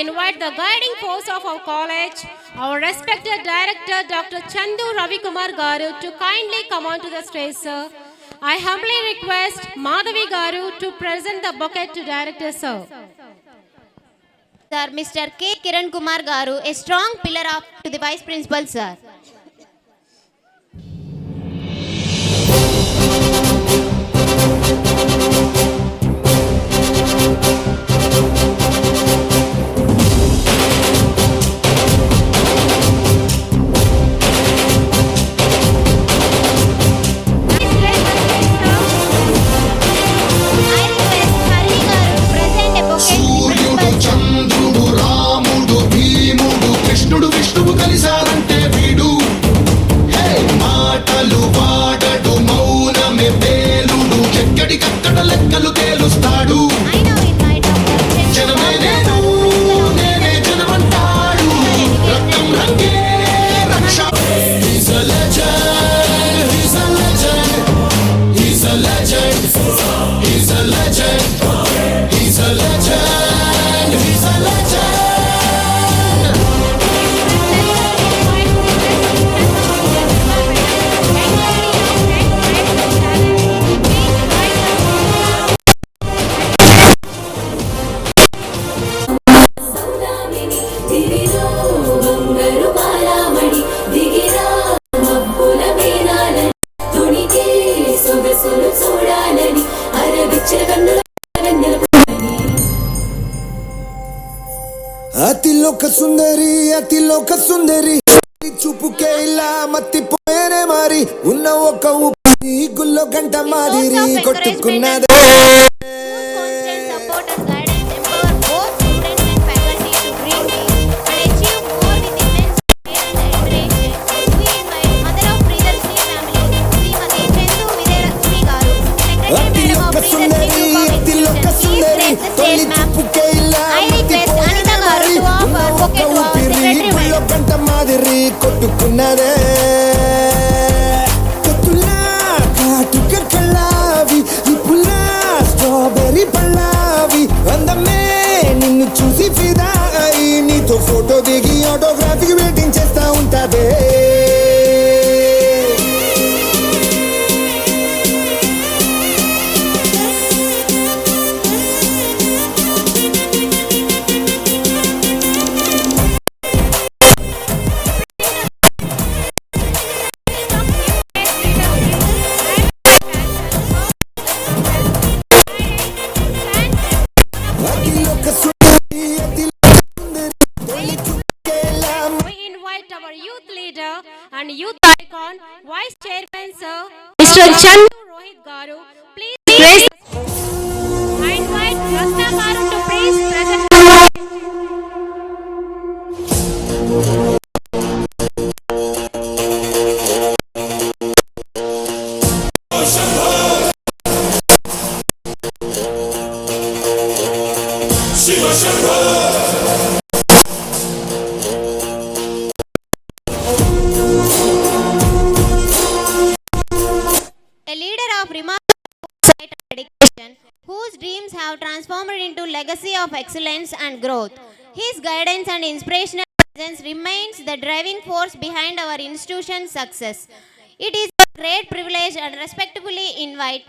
invite the guiding force of our college, our respected director, Dr. Chandu Ravikumar Garu, to kindly come onto the stage, sir. I humbly request Madhavi Garu to present the bouquet to director, sir. Sir, Mr. K. Kiran Kumar Garu, a strong pillar of to the vice principal, sir. Athiloka Sundari చూపుకే ఇలా మత్తిపోయేనే మారి ఉన్న ఒక ఊపిరి గుల్లో గంట మాదిరి కొట్టుకున్నదే. అతిలోక సుందరి అతిలోక సుందరి తొలి చూపుకే ఇలా మత్తిపోయేనే మారి ఉన్న ఒక ఊపిరి గుల్లో గంట మాదిరి కొట్టుకున్నదే. కత్తులా కాటుక కళ్ళావి ఇప్పులా స్ట్రాబెర్రీ పళ్ళావి అందమే నిన్ను చూసి ఫిదా అయి నీతో ఫోటో దిగి ఆటోగ్రాఫీకి వెయిటింగ్ చేస్తా ఉంటాదే. And youth icon, Vice Chairman Sir, Mr. Chandu Rohit Garu, please praise. I invite Rasta Garu to praise present. Whose dreams have transformed into legacy of excellence and growth. His guidance and inspirational presence remains the driving force behind our institution's success. It is a great privilege and respectfully invite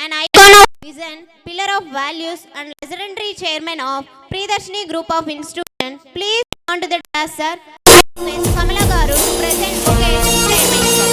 an icon of vision, pillar of values and legendary chairman of Priyadarshini Group of Institutions. Please on to the task, sir. Ms. Kamala Garu to present bouquet to chairman, sir.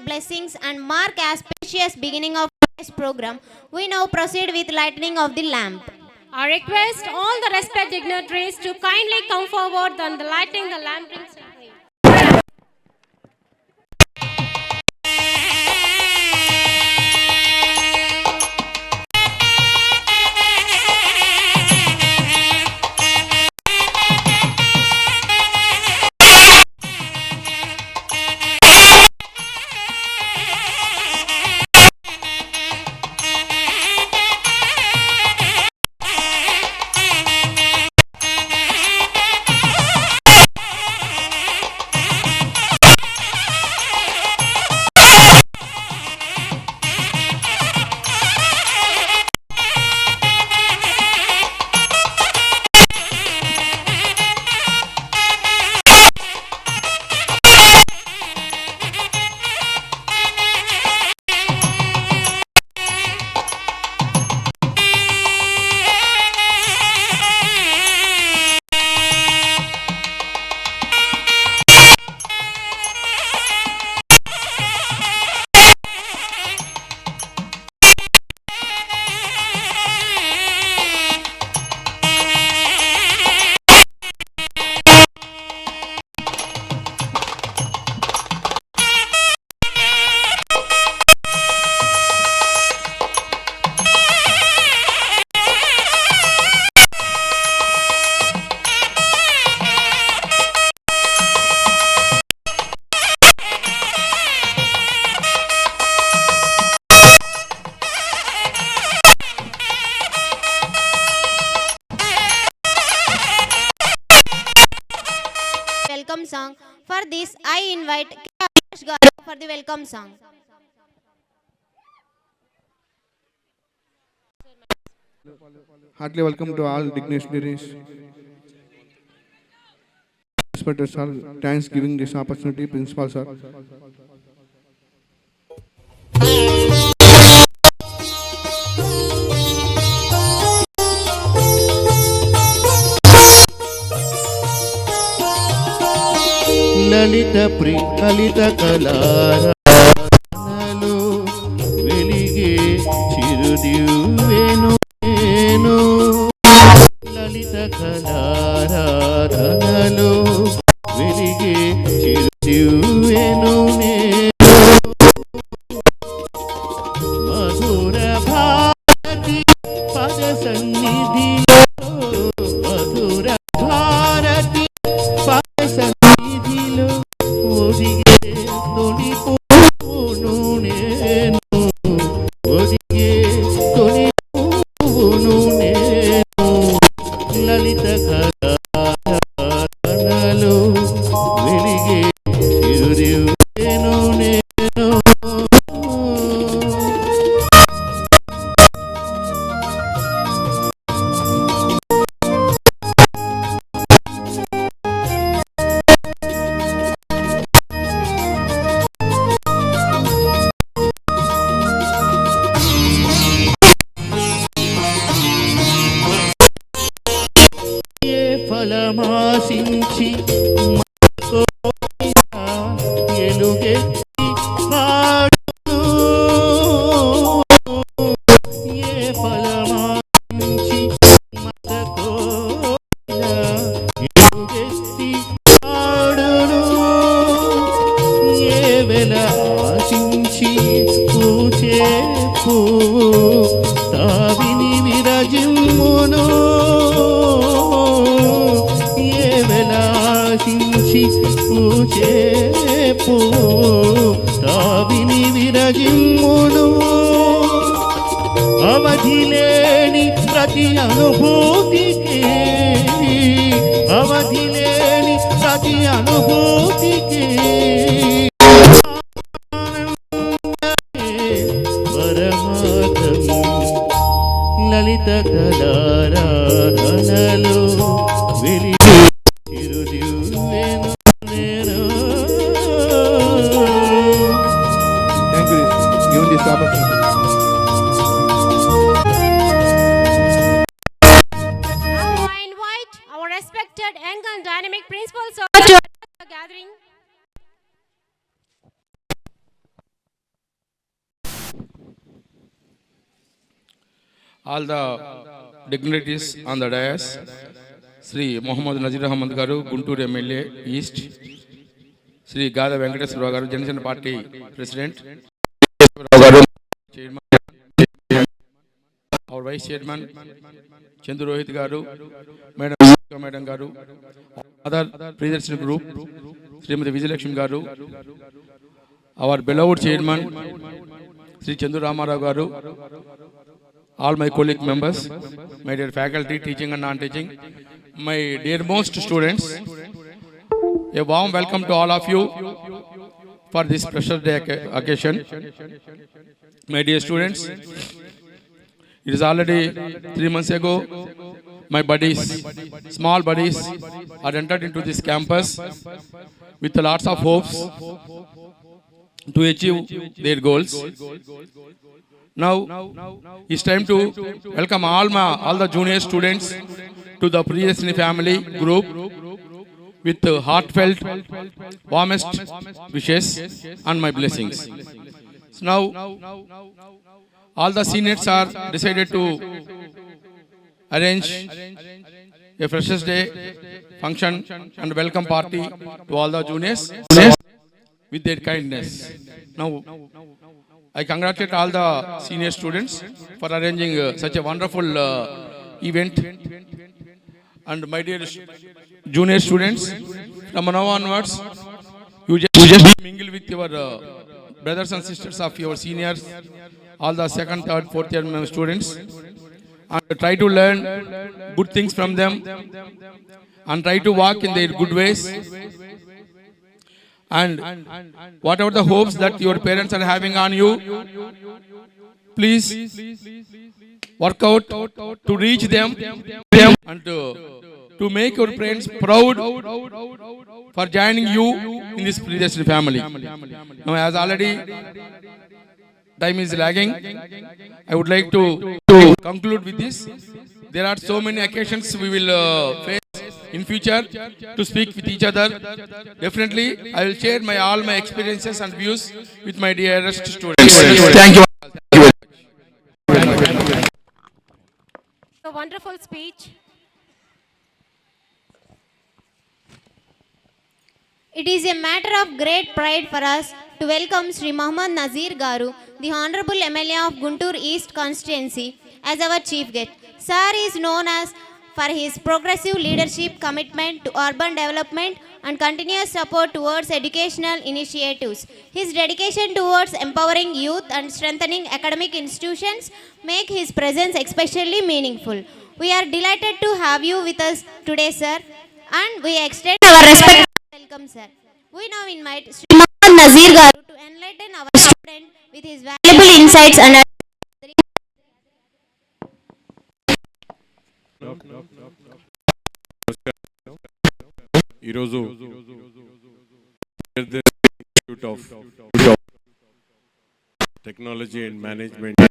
blessings and mark auspicious beginning of today's program, we now proceed with lighting of the lamp. I request all the respect dignitaries to kindly come forward and lighting the lamp. Welcome song. For this, I invite K. Abhilash Garu for the welcome song. Heartily welcome to all dignitaries. Respected sir, thanks giving this opportunity, Principal sir. లలిత లలిత కళారాధనలు వెలిగే చిరుదివ్వెను నేను లలిత కళారాధనలు వెలిగే చిరుదివ్వెను నేను మధుర భారతి పద సన్నిధిలో మధుర భారతి పద సన్నిధిలో ఒదిగే తొలి పువ్వును నేను ఒదిగే తొలి పువ్వును నేను లలిత కళారాధనలు వెలిగే చిరుదివ్వెను నేను ఏ ఫలమాసించి మనకోయినా ఎలుగెత్తి పాడును ఏ ఫలమాసించి మనకోయినా ఎలుగెత్తి పాడును ఏ వెల ఆశించి పూచే పువ్వు తావిని విరజిమ్మును ఏ వెలాశించి పూచే పువ్వు తావిని విరజిమ్మును అవధిలేని ప్రతి అనుభూతికి అవధిలేని ప్రతి అనుభూతికి పరమార్థము లలిత కళారాధనలు వెలిగే చిరుదివ్వెను నేను Thank you for giving this opportunity. Now I invite our respected young and dynamic principal sir to address the gathering. all the dignitaries on the dais, Sri Muhammad Nazir Ahmad Garu, Guntur MLA East, Sri Gada Venkateswara Garu, Janasena Party President, Chairman, our Vice Chairman, Chandu Rohit Garu, Madam Garu, other President Group, Srimati Vijayalakshmi Garu, our beloved Chairman, Sri Chandu Ramarao Garu, all my colleague members, my dear faculty, teaching and non-teaching, my dear most students, a warm welcome to all of you for this special day occasion. My dear students, it is already 3 months ago, my buddies, small buddies, are entered into this campus with lots of hopes to achieve their goals. Now, it's time to welcome all the junior students to the Priyasini family group with heartfelt, warmest wishes and my blessings. So now, all the seniors are decided to arrange a Freshers' Day function and welcome party to all the juniors with their kindness. Now, I congratulate all the senior students for arranging such a wonderful event. And my dear junior students, from now onwards, you just mingle with your brothers and sisters of your seniors, all the second, third, fourth year students, and try to learn good things from them and try to walk in their good ways. And whatever the hopes that your parents are having on you, please work out to reach them and to make your parents proud for joining you in this Priyasini family. Now, as already time is lagging, I would like to conclude with this. There are so many occasions we will face in future to speak with each other. Definitely, I will share all my experiences and views with my dearest students. Thank you. A wonderful speech. It is a matter of great pride for us to welcome Sri Muhammad Nazir Garu, the Honorable MLA of Guntur East Constituency, as our chief guest. Sir is known as for his progressive leadership, commitment to urban development and continuous support towards educational initiatives. His dedication towards empowering youth and strengthening academic institutions make his presence especially meaningful. We are delighted to have you with us today, sir, and we extend our respect and welcome, sir. We now invite Sri Muhammad Nazir Garu to enlighten our student with his valuable insights and ఈరోజు institute of technology and management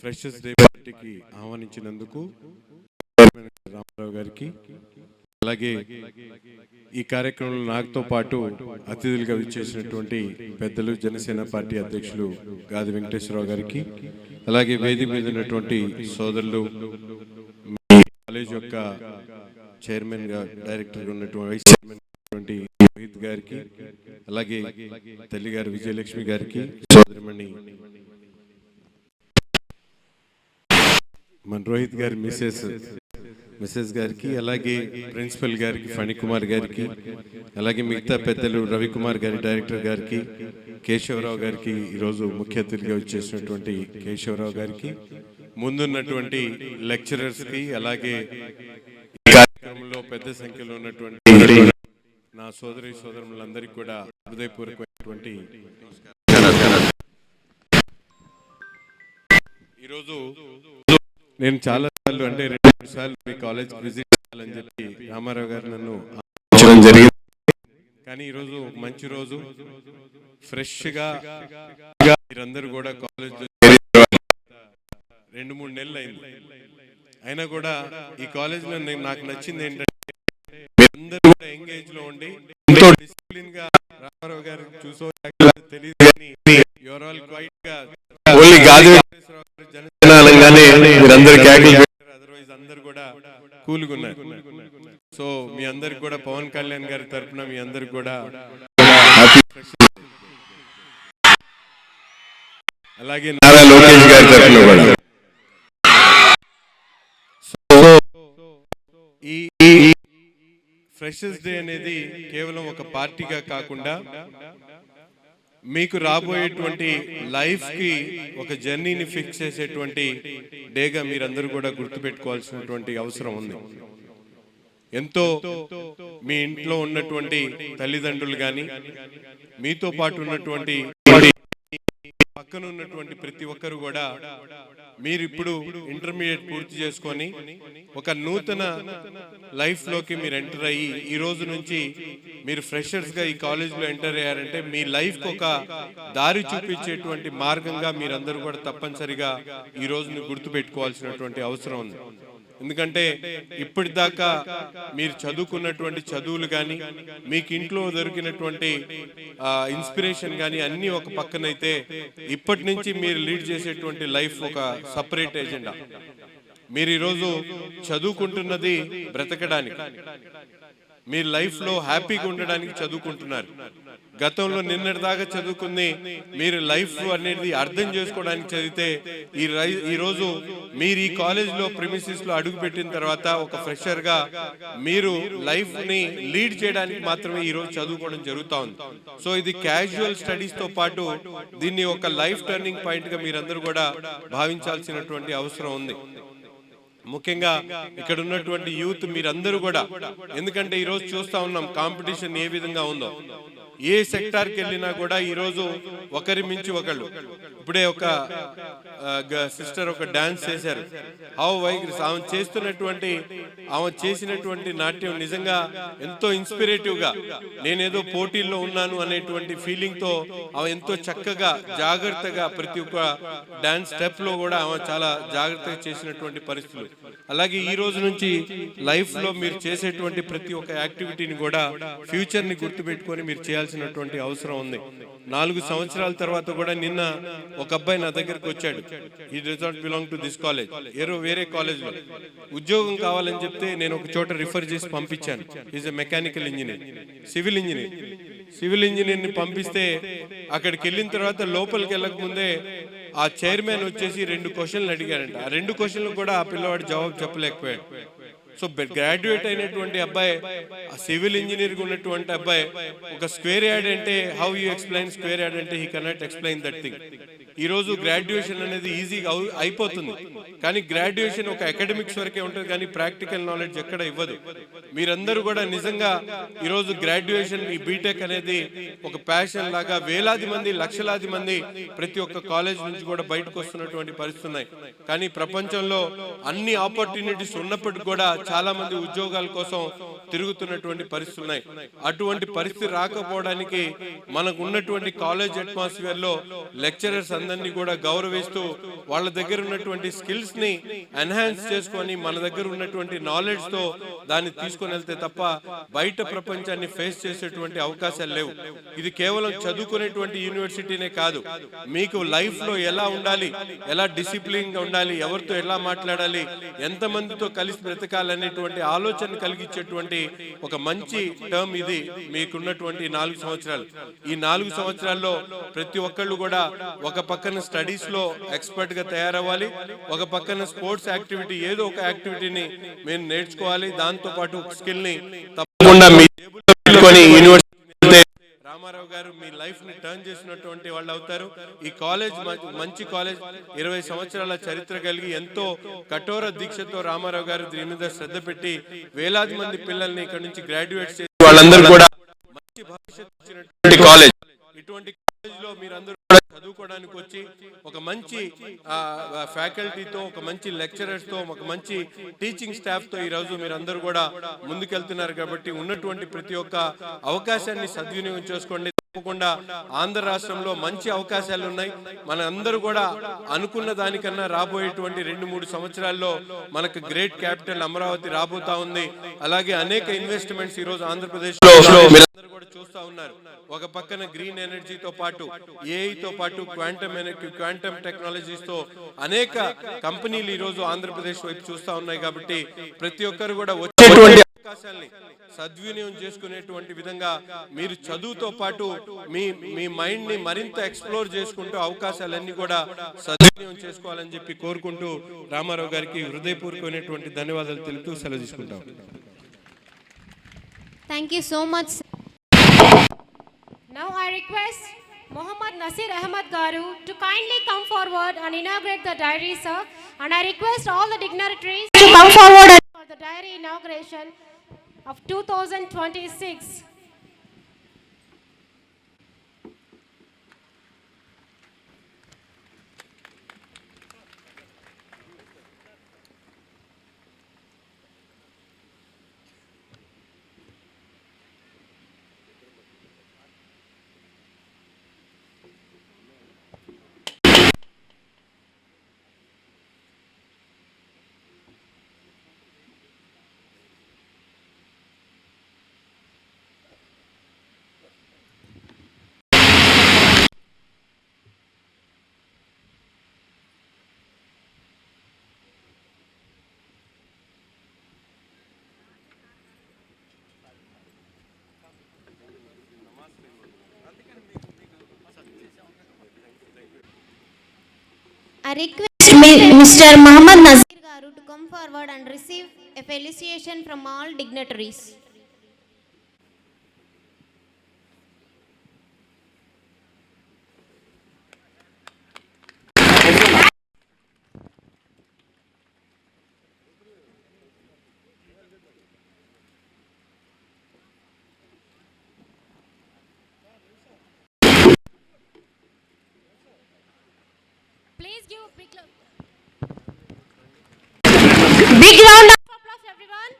freshers day పార్టీకి ఆహ్వానించినందుకు రామారావు గారికి, అలాగే ఈ కార్యక్రమంలో నాతో పాటు అతిథులుగా విచ్చేసినటువంటి పెద్దలు జనసేన పార్టీ అధ్యక్షులు గాది వెంకటేశ్వరరావు గారికి, అలాగే వేదిక మీద ఉన్నటువంటి సోదరులు, కాలేజ్ యొక్క చైర్మన్ గా డైరెక్టర్ ఉన్నటువంటి వైస్ చైర్మన్ రోహిత్ గారికి, అలాగే తల్లి గారు విజయలక్ష్మి గారికి, సోదరిమణి మన రోహిత్ గారి మిసెస్ గారికి, అలాగే ప్రిన్సిపల్ గారికి ఫణికుమార్ గారికి, అలాగే మిగతా పెద్దలు రవికుమార్ గారి డైరెక్టర్ గారికి, కేశవరావు గారికి, ఈరోజు ముఖ్య అతిథిగా వచ్చేసినటువంటి కేశవరావు గారికి, ముందున్నటువంటి లెక్చరర్స్ కి, అలాగే ఈ కార్యక్రమంలో పెద్ద సంఖ్యలో ఉన్నటువంటి నా సోదరి సోదరులందరికీ కూడా హృదయపూర్వకమైనటువంటి ఈరోజు నేను చాలా సార్లు, అంటే 2 సార్లు మీ కాలేజ్ విజిట్ చేయాలని చెప్పి రామారావు గారు నన్ను ఆహ్వానించడం జరిగింది. కానీ ఈరోజు ఒక మంచి రోజు, ఫ్రెష్ గా మీరందరూ కూడా కాలేజ్ 2-3 నెలలు అయింది. అయినా కూడా ఈ కాలేజ్ లో నాకు నచ్చింది ఏంటంటే మీరందరూ కూడా ఎంగేజ్ లో ఉండి ఎంతో డిసిప్లిన్ గా, రామారావు గారు చూసో తెలియదు కానీ యువర్ ఆల్ క్వైట్ గా ఓన్లీ గాది జనసేన అనగానే మీరందరికీ కేకలు అదర్వైజ్ అందరు కూడా కూల్గా ఉన్నారు. సో మీ అందరికి కూడా పవన్ కళ్యాణ్ గారి తరఫున మీ అందరికి కూడా అలాగే నారా లోకేష్ గారి తరఫున కూడా ఈ ఫ్రెషర్స్ డే అనేది కేవలం ఒక పార్టీగా కాకుండా మీకు రాబోయేటువంటి లైఫ్ కి ఒక జర్నీని ఫిక్స్ చేసేటువంటి డేగా మీరందరూ కూడా గుర్తుపెట్టుకోవాల్సినటువంటి అవసరం ఉంది. ఎంతో మీ ఇంట్లో ఉన్నటువంటి తల్లిదండ్రులు కానీ మీతో పాటు ఉన్నటువంటి పక్కన ఉన్నటువంటి ప్రతి ఒక్కరు కూడా మీరు ఇప్పుడు ఇంటర్మీడియట్ పూర్తి చేసుకొని ఒక నూతన లైఫ్ లోకి మీరు ఎంటర్ అయ్యి ఈ రోజు నుంచి మీరు ఫ్రెషర్స్ గా ఈ కాలేజ్ లో ఎంటర్ అయ్యారంటే మీ లైఫ్ కు ఒక దారి చూపించేటువంటి మార్గంగా మీరందరూ కూడా తప్పనిసరిగా ఈ రోజుని గుర్తు పెట్టుకోవాల్సినటువంటి అవసరం ఉంది. ఎందుకంటే ఇప్పటిదాకా మీరు చదువుకున్నటువంటి చదువులు కానీ మీకు ఇంట్లో దొరికినటువంటి ఇన్స్పిరేషన్ కానీ అన్ని ఒక పక్కనైతే ఇప్పటి నుంచి మీరు లీడ్ చేసేటువంటి లైఫ్ ఒక సపరేట్ ఎజెండా. మీరు ఈరోజు చదువుకుంటున్నది బ్రతకడానికి, మీ లైఫ్ లో హ్యాపీగా ఉండడానికి చదువుకుంటున్నారు. గతంలో నిన్నటి దాకా చదువుకుంది మీరు లైఫ్ అనేది అర్థం చేసుకోవడానికి చదివితే ఈ రోజు మీరు ఈ కాలేజ్ లో ప్రిమిసిస్ లో అడుగు పెట్టిన తర్వాత ఒక ఫ్రెషర్ గా మీరు లైఫ్ ని లీడ్ చేయడానికి మాత్రమే ఈ రోజు చదువుకోవడం జరుగుతా ఉంది. సో ఇది క్యాజువల్ స్టడీస్ తో పాటు దీన్ని ఒక లైఫ్ టర్నింగ్ పాయింట్ గా మీరందరూ కూడా భావించాల్సినటువంటి అవసరం ఉంది. ముఖ్యంగా ఇక్కడ ఉన్నటువంటి యూత్ మీరందరూ కూడా, ఎందుకంటే ఈ రోజు చూస్తా ఉన్నాం కాంపిటీషన్ ఏ విధంగా ఉందో. ఏ సెక్టార్కి వెళ్ళినా కూడా ఈ రోజు ఒకరి మించి ఒకళ్ళు. ఇప్పుడే ఒక సిస్టర్ ఒక డాన్స్ చేశారు. ఆమె చేసినటువంటి నాట్యం నిజంగా ఎంతో ఇన్స్పిరేటివ్ గా, నేనేదో పోటీల్లో ఉన్నాను అనేటువంటి ఫీలింగ్ తో ఆమె ఎంతో చక్కగా జాగ్రత్తగా ప్రతి ఒక్క డాన్స్ స్టెప్ లో కూడా ఆమె చాలా జాగ్రత్తగా చేసినటువంటి పరిస్థితులు. అలాగే ఈ రోజు నుంచి లైఫ్ లో మీరు చేసేటువంటి ప్రతి ఒక్క యాక్టివిటీని కూడా ఫ్యూచర్ ని గుర్తుపెట్టుకొని మీరు చేయాల్సినటువంటి అవసరం ఉంది. 4 సంవత్సరాల తర్వాత కూడా నిన్న ఒక అబ్బాయి నా దగ్గరకు వచ్చాడు. ఈ does not belong to this college, వేరే కాలేజ్ లో ఉద్యోగం కావాలని చెప్తే నేను ఒక చోట రిఫర్ చేసి పంపించాను. Is a mechanical engineer, civil engineer ని పంపిస్తే అక్కడికి వెళ్ళిన తర్వాత లోపలికి వెళ్ళక ముందే ఆ చైర్మన్ వచ్చేసి 2 క్వశ్చన్లు అడిగారంట. ఆ 2 క్వశ్చన్లు కూడా ఆ పిల్లవాడు జవాబు చెప్పలేకపోయాడు. సో గ్రాడ్యుయేట్ అయినటువంటి అబ్బాయి, సివిల్ ఇంజనీర్ ఉన్నటువంటి అబ్బాయి ఒక స్క్వేర్ యార్డ్ అంటే how you explain square yard అంటే he cannot explain that thing. ఈ రోజు గ్రాడ్యుయేషన్ అనేది ఈజీగా అయిపోతుంది, కానీ గ్రాడ్యుయేషన్ ఒక అకాడమిక్స్ వరకే ఉంటుంది, కానీ ప్రాక్టికల్ నాలెడ్జ్ ఎక్కడ ఇవ్వదు. మీరందరూ కూడా నిజంగా ఈరోజు గ్రాడ్యుయేషన్, ఈ బీటెక్ అనేది ఒక ప్యాషన్ లాగా వేలాది మంది, లక్షలాది మంది ప్రతి ఒక్క కాలేజ్ నుంచి కూడా బయటకు వస్తున్నటువంటి పరిస్థితులు ఉన్నాయి. కానీ ప్రపంచంలో అన్ని ఆపర్చునిటీస్ ఉన్నప్పటికీ కూడా చాలా మంది ఉద్యోగాల కోసం తిరుగుతున్నటువంటి పరిస్థితులు ఉన్నాయి. అటువంటి పరిస్థితి రాకపోవడానికి మనకు ఉన్నటువంటి కాలేజ్ అట్మాస్ఫియర్ లో లెక్చరర్స్ అందరినీ కూడా గౌరవిస్తూ వాళ్ళ దగ్గర ఉన్నటువంటి స్కిల్స్ ని ఎన్హాన్స్ చేసుకొని మన దగ్గర ఉన్నటువంటి నాలెడ్జ్ తో దాన్ని తీసుకొని వెళ్తే తప్ప బయట ప్రపంచాన్ని ఫేస్ చేసేటువంటి అవకాశాలు లేవు. ఇది కేవలం చదువుకునేటువంటి యూనివర్సిటీనే కాదు, మీకు లైఫ్ లో ఎలా ఉండాలి, ఎలా డిసిప్లిన్ గా ఉండాలి, ఎవరితో ఎలా మాట్లాడాలి, ఎంత మందితో కలిసి బ్రతకాలనేటువంటి ఆలోచన కలిగించేటువంటి ఒక మంచి టర్మ్ ఇది మీకున్నటువంటి 4 సంవత్సరాలు. ఈ 4 సంవత్సరాల్లో ప్రతి ఒక్కళ్ళు కూడా ఒక పక్కన స్టడీస్ లో ఎక్స్పర్ట్ గా తయారవ్వాలి, ఒక పక్కన స్పోర్ట్స్ యాక్టివిటీ ఏదో ఒక యాక్టివిటీని మీరు నేర్చుకోవాలి. దాంతో పాటు స్కిల్ ని తప్పకుండా మీ టేబుల్లో పెట్టుకొని యూనివర్సిటీ రామారావు గారు మీ లైఫ్ ని టర్న్ చేసినటువంటి వాళ్ళు అవుతారు. ఈ కాలేజ్ మంచి కాలేజ్, 20 సంవత్సరాల చరిత్ర కలిగి ఎంతో కఠోర దీక్షతో రామారావు గారు దీని మీద శ్రద్ధ పెట్టి వేలాది మంది పిల్లల్ని ఇక్కడ నుంచి గ్రాడ్యుయేట్ చేసి వాళ్ళందరూ కూడా మంచి భవిష్యత్తు ఇచ్చినటువంటి కాలేజ్. ఇటువంటి కాలేజ్ లో మీరందరూ కూడా చదువుకోవడానికి వచ్చి ఒక మంచి ఫ్యాకల్టీతో, ఒక మంచి లెక్చరర్స్ తో, ఒక మంచి టీచింగ్ స్టాఫ్ తో ఈ రోజు మీరందరూ కూడా ముందుకెళ్తున్నారు. కాబట్టి ఉన్నటువంటి ప్రతి ఒక్క అవకాశాన్ని సద్వినియోగం చేసుకోండి. తప్పకుండా ఆంధ్ర రాష్ట్రంలో మంచి అవకాశాలు ఉన్నాయి. మన అందరూ కూడా అనుకున్న దానికన్నా రాబోయేటువంటి 2-3 సంవత్సరాల్లో మనకు గ్రేట్ క్యాపిటల్ అమరావతి రాబోతా ఉంది. అలాగే అనేక ఇన్వెస్ట్మెంట్స్ ఈ రోజు ఆంధ్రప్రదేశ్ లో మీరందరూ కూడా చూస్తా చూస్తా ఉన్నారు. ఒక పక్కన గ్రీన్ ఎనర్జీతో పాటు ఏఐతో పాటు క్వాంటమ్ టెక్నాలజీస్ తో అనేక కంపెనీలు ఈ రోజు ఆంధ్రప్రదేశ్ వైపు చూస్తా ఉన్నాయి. కాబట్టి ప్రతి ఒక్కరు కూడా వచ్చేటువంటి అవకాశాలని సద్వినియోగం చేసుకునేటువంటి విధంగా మీరు చదువుతో పాటు మీ మైండ్ ని మరింత ఎక్స్ప్లోర్ చేసుకుంటూ అవకాశాలన్నీ కూడా సద్వినియోగం చేసుకోవాలని చెప్పి కోరుకుంటూ రామారావు గారికి హృదయపూర్వకమైనటువంటి ధన్యవాదాలు తెలుపుతూ సెలవు తీసుకుంటాం. Thank you so much. Now I request Mohammad Nasir Ahmad Garu to kindly come forward and inaugurate the diary, sir. And I request all the dignitaries to come forward for the diary inauguration of 2026. I request Mr. Mohammad Nasir Garu to come forward and receive a felicitation from all dignitaries. Please give a big round of applause, everyone.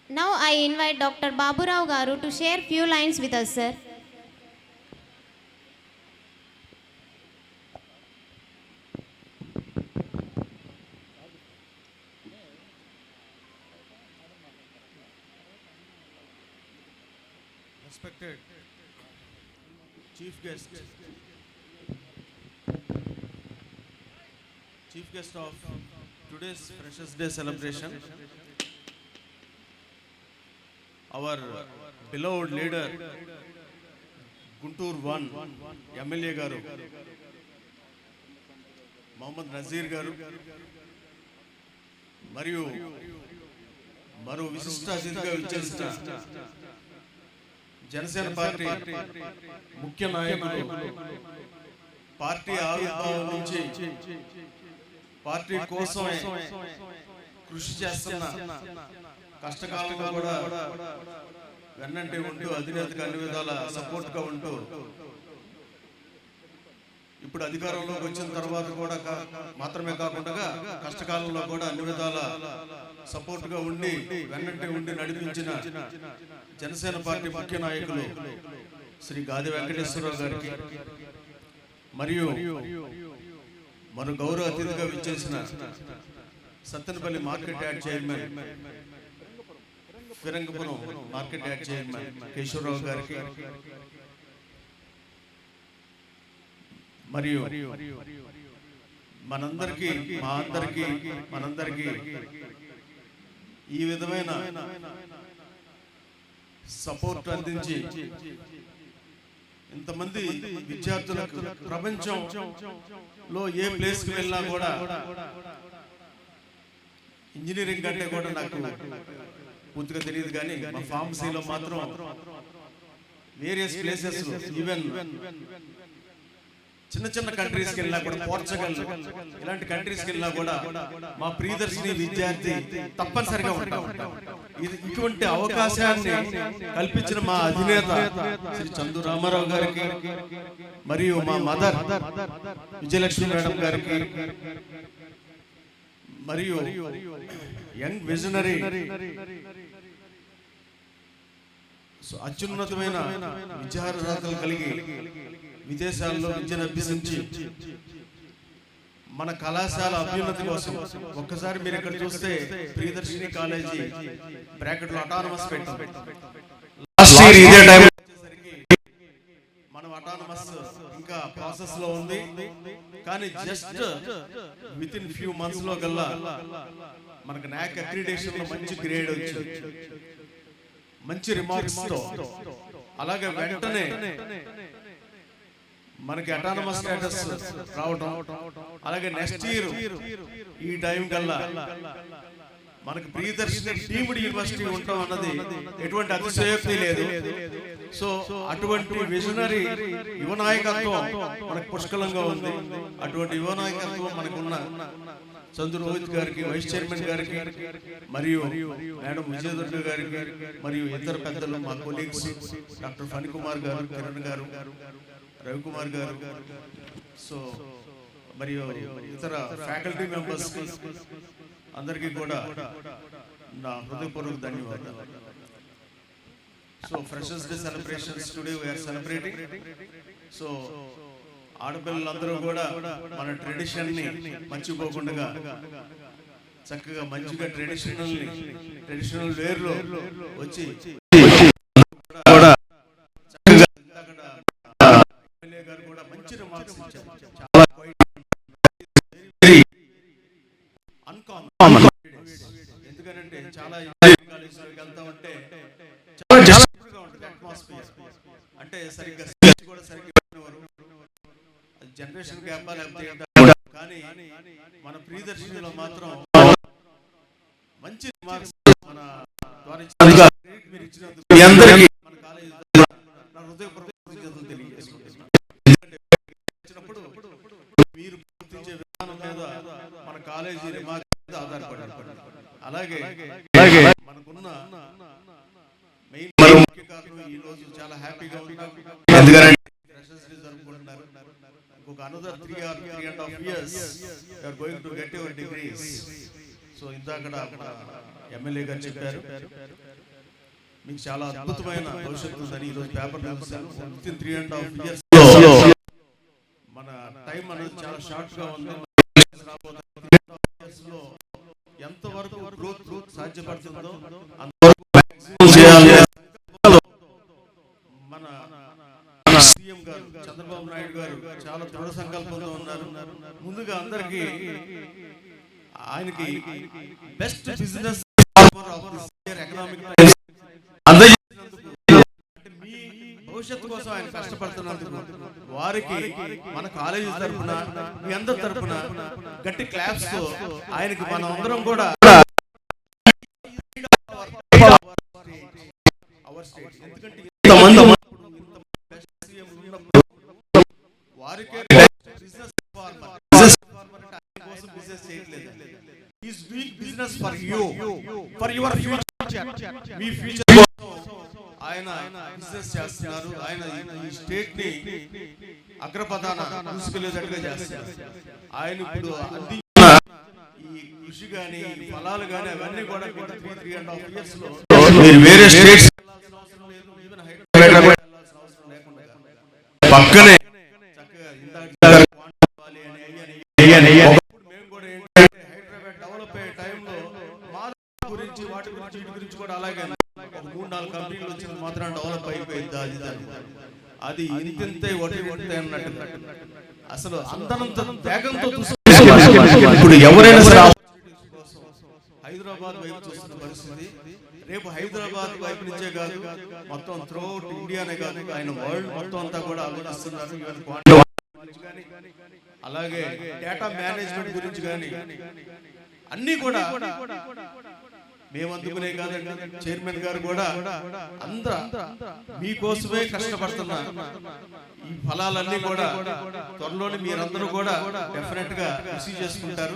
Now I invite Dr. Baburao Garu to share few lines with us, sir. Respected Chief Guest of today's Freshers Day celebration, our beloved leader, Guntur 1 MLA Garu, Mohammad Nazir Garu, మరియు మరో విశిష్ట అతిథిగా విచ్చేసిన Janasena party ముఖ్య నాయకులు, party ఆవిర్భావం నుంచి party కోసం కృషి చేస్తున్న, కష్టకాలంలో కూడా వెన్నంటే ఉంటూ అధినేతకు అన్ని విధాల సపోర్ట్గా ఉంటూ ఇప్పుడు అధికారంలోకి వచ్చిన తర్వాత కూడా మాత్రమే కాకుండా కష్టకాలంలో కూడా అన్ని విధాల సపోర్ట్గా ఉండి వెన్నంటే ఉండి నడిపించిన జనసేన పార్టీ ముఖ్య నాయకులు శ్రీ గాది వెంకటేశ్వరరావు గారికి, మరియు మన గౌరవ అతిథిగా విచ్చేసిన Sattenapalli market yard chairman, Phirangipuram market yard chairman Kesavarao గారికి, మరియు మనందరికీ ఈ విధమైన సపోర్ట్ అందించి ఇంతమంది విద్యార్థులకు ప్రపంచంలో ఏ ప్లేస్కి వెళ్ళినా కూడా ఇంజనీరింగ్ అంటే కూడా నాకు పూర్తిగా తెలియదు కానీ మా ఫార్మసీలో మాత్రం వేరియస్ ప్లేసెస్ ఈవెన్ చిన్న చిన్న కంట్రీస్కి వెళ్ళినా కూడా, పోర్చుగల్ ఇలాంటి కంట్రీస్కి వెళ్ళినా కూడా మా ప్రియదర్శిని విద్యార్థి తప్పనిసరిగా ఉంటాం. ఇటువంటి అవకాశాన్ని కల్పించిన మా అధినేత శ్రీ చందు రామారావు గారికి మరియు మా మదర్ విజయలక్ష్మి మేడం గారికి మరియు యంగ్ విజనరీ అత్యున్నతమైన విద్యార్హతలు కలిగి విదేశాల్లో విద్యను అభ్యసించి మన కళాశాల అభ్యున్నతి కోసం ఒక్కసారి మీరు ఇక్కడ చూస్తే ప్రియదర్శిని కాలేజీ బ్రాకెట్లో అటానమస్ పెట్టాం. లాస్ట్ ఇయర్ ఇదే టైం మనం అటానమస్ ఇంకా ప్రాసెస్ లో ఉంది, కానీ just with in few months లో కల్లా మనకు నాక్ అక్రిడిటేషన్ లో మంచి గ్రేడ్ వచ్చి మంచి రిమార్క్స్ తో, అలాగే వెంటనే మనకి అటానమస్ స్టేటస్ రావడం, అలాగే నెక్స్ట్ ఇయర్ ఈ టైం కల్లా మనకి ప్రియదర్శిని డీమ్డ్ యూనివర్సిటీ ఉంటాం అన్నది ఎటువంటి అతిశయోక్తి లేదు. సో అటువంటి విజనరీ యువ నాయకత్వం మనకు పుష్కలంగా ఉంది. అటువంటి యువ నాయకత్వం మనకున్న చందు రోహిత్ గారికి, వైస్ చైర్మన్ గారికి, మరియు మేడం విజయదుర్గ గారికి, మరియు ఇతర పెద్దలు మా కొలీగ్స్ డాక్టర్ ఫణికుమార్ గారు, కిరణ్ గారు, రవికుమార్ గారు, సో మరియు ఇతర ఫ్యాకల్టీ మెంబర్స్ అందరికీ కూడా నా హృదయపూర్వక ధన్యవాదాలు. So freshers day celebrations today we are celebrating. So ఆడపిల్లలందరూ కూడా మన ట్రెడిషన్ ని మర్చిపోకుండా చక్కగా మంచిగా ట్రెడిషనల్ వేర్ లో వచ్చి గారు కూడా మంచి రిమార్క్స్ ఇచ్చారు. అన్కామన్, ఎందుకంటే చాలా కాలేజీలోకి వెళ్తా ఉంటే చాలా అట్మాస్ఫియర్ అంటే సరిగ్గా కూడా సరిగ్గా జనరేషన్ గ్యాప్ కానీ మన ప్రియదర్శినిలో మాత్రం మంచి రిమార్క్స్ మన ద్వారా మీరు ఇచ్చినందుకు మన కాలేజీ నా హృదయపూర్వక కృతజ్ఞతలు తెలియజేసుకుంటున్నాను. మీరు గుర్తించే విధానం మీద మన కాలేజీ రిమార్క్స్ మీద ఆధారపడి, అలాగే మనకున్న మెయిన్ ముఖ్య కారణం ఈ రోజు చాలా హ్యాపీగా ఉన్నాం, జరుపుకుంటున్నారు. ఇంకొక another 3.5 years you are going to get your degrees. So ఇందాక ఎమ్మెల్యే గారు చెప్పారు మీకు చాలా అద్భుతమైన భవిష్యత్తు ఉందని. ఈరోజు పేపర్ చూసాను, విత్ ఇన్ 3.5 years మన టైం అనేది చాలా షార్ట్ గా ఉంది. ఎంతవరకు గ్రోత్ సాధ్యపడుతుందో అంతవరకు మన సీఎం గారు చంద్రబాబు నాయుడు గారు చాలా దృఢ సంకల్పంతో ఉన్నారు. ముందుగా అందరికి ఆయనకి బెస్ట్ బిజినెస్ ఎకనామిక్ మీ భవిష్యత్తు కోసం ఆయన కష్టపడుతున్నందుకు వారికి మన కాలేజీ తరఫున, మీ అందరి తరఫున గట్టి క్లాప్స్ తో ఆయనకి మనం అందరం కూడా వారికే business for you, for your future, me future ఆయన బిజినెస్ చేస్తున్నారు. ఆయన ఈ స్టేట్ ని అగ్రపథాన తీసుకెళ్లేటట్టుగా చేస్తున్నారు. ఆయన ఇప్పుడు అందించిన ఈ కృషి గాని, ఫలాలు గాని అవన్నీ కూడా 3.5 years లో మీరు వేరే స్టేట్స్ పక్కనే చక్కగా హైదరాబాద్ డెవలప్ అయ్యే టైంలో మా గురించి వాటి గురించి వీటి గురించి కూడా అలాగే 3-4 కంపెనీలు వచ్చిన మాత్రం డెవలప్ అయిపోయింది. అది ఇంతే ఒకటి అన్నట్టు అసలు అంతనంత వేగంతో ఇప్పుడు ఎవరైనా హైదరాబాద్ వైపు చూస్తున్న పరిస్థితి. రేపు హైదరాబాద్ వైపు నుంచే కాదు, మొత్తం త్రూఅవుట్ ఇండియానే కాదు, ఆయన వరల్డ్ మొత్తం అంతా కూడా ఆలోచిస్తున్నారు. అలాగే డేటా మేనేజ్మెంట్ గురించి కానీ అన్ని కూడా మేము అందుకునే కాదండి, చైర్మన్ గారు కూడా అందరూ మీకోసమే కష్టపడుతున్నారు. ఈ ఫలాలన్నీ కూడా త్వరలోనే మీరందరూ కూడా డెఫినెట్ గా రిసీవ్ చేసుకుంటారు,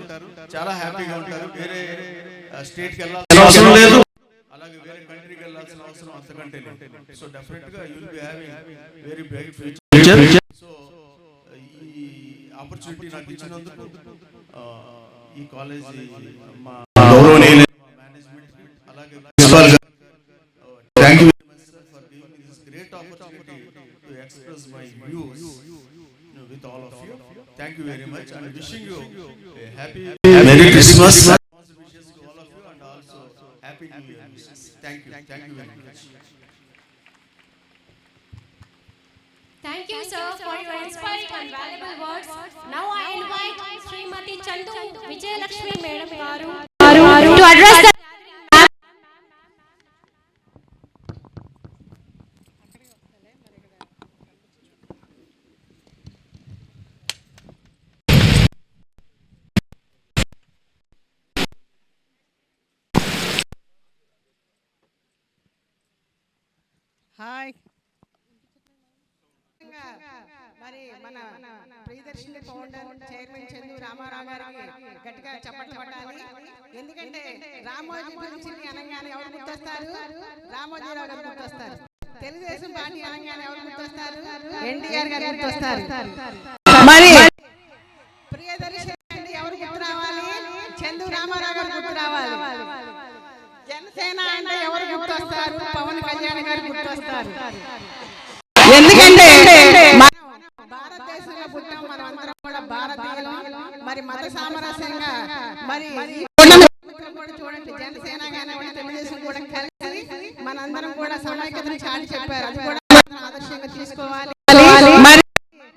చాలా హ్యాపీగా ఉంటారు. వేరే స్టేట్కి వెళ్ళాల్సిన అవసరం లేదు, అలాగే వేరే కంట్రీకి వెళ్ళాల్సిన అవసరం అంతకంటే లేదు. సో డెఫినెట్ గా you will be having very bright future. So ఈ ఆపర్చునిటీ నాకు ఇచ్చినందుకు ఈ కాలేజీ మా మేనేజ్మెంట్ అలాగే thank you for giving this great opportunity to express my views with all of you. Thank you very much and wishing you a happy Merry Christmas. Wishes to all of you and also Happy New Year. Thank you very much. Thank you, sir, for your inspiring and valuable words. Now I invite Srimati Chandu Vijayalakshmi Madam Garu to address the hi. మరి మన Priyadarshini founder chairman Chandu Ramarao గారికి గట్టిగా చప్పట్లు పట్టాలి. ఎందుకంటే రామోజీ గురించి అనగానే ఎవరు గుర్తొస్తారు? రామోజీరావు గారు గుర్తొస్తారు. తెలుగుదేశం పార్టీ అనగానే ఎవరు గుర్తొస్తారు? ఎన్టీఆర్ గారు గుర్తొస్తారు. మరి ప్రియదర్శిని అంటే ఎవరు గుర్తు రావాలి? చందు రామారావు గారు గుర్తు రావాలి. జనసేన అంటే ఎవరు గుర్తొస్తారు? పవన్ కళ్యాణ్ గారు గుర్తొస్తారు. ఎందుకంటే భారతదేశంలో పుట్టాం, మనం అందరం కూడా భారతీయులు. మరి మత సామరస్యంగా మరి కూడా చూడండి, జనసేన కానివ్వండి తెలుగుదేశం కూడా కలిసి మనందరం కూడా సమైక్యతను చాటి చెప్పారు. అది కూడా ఆదర్శంగా తీసుకోవాలి. మరి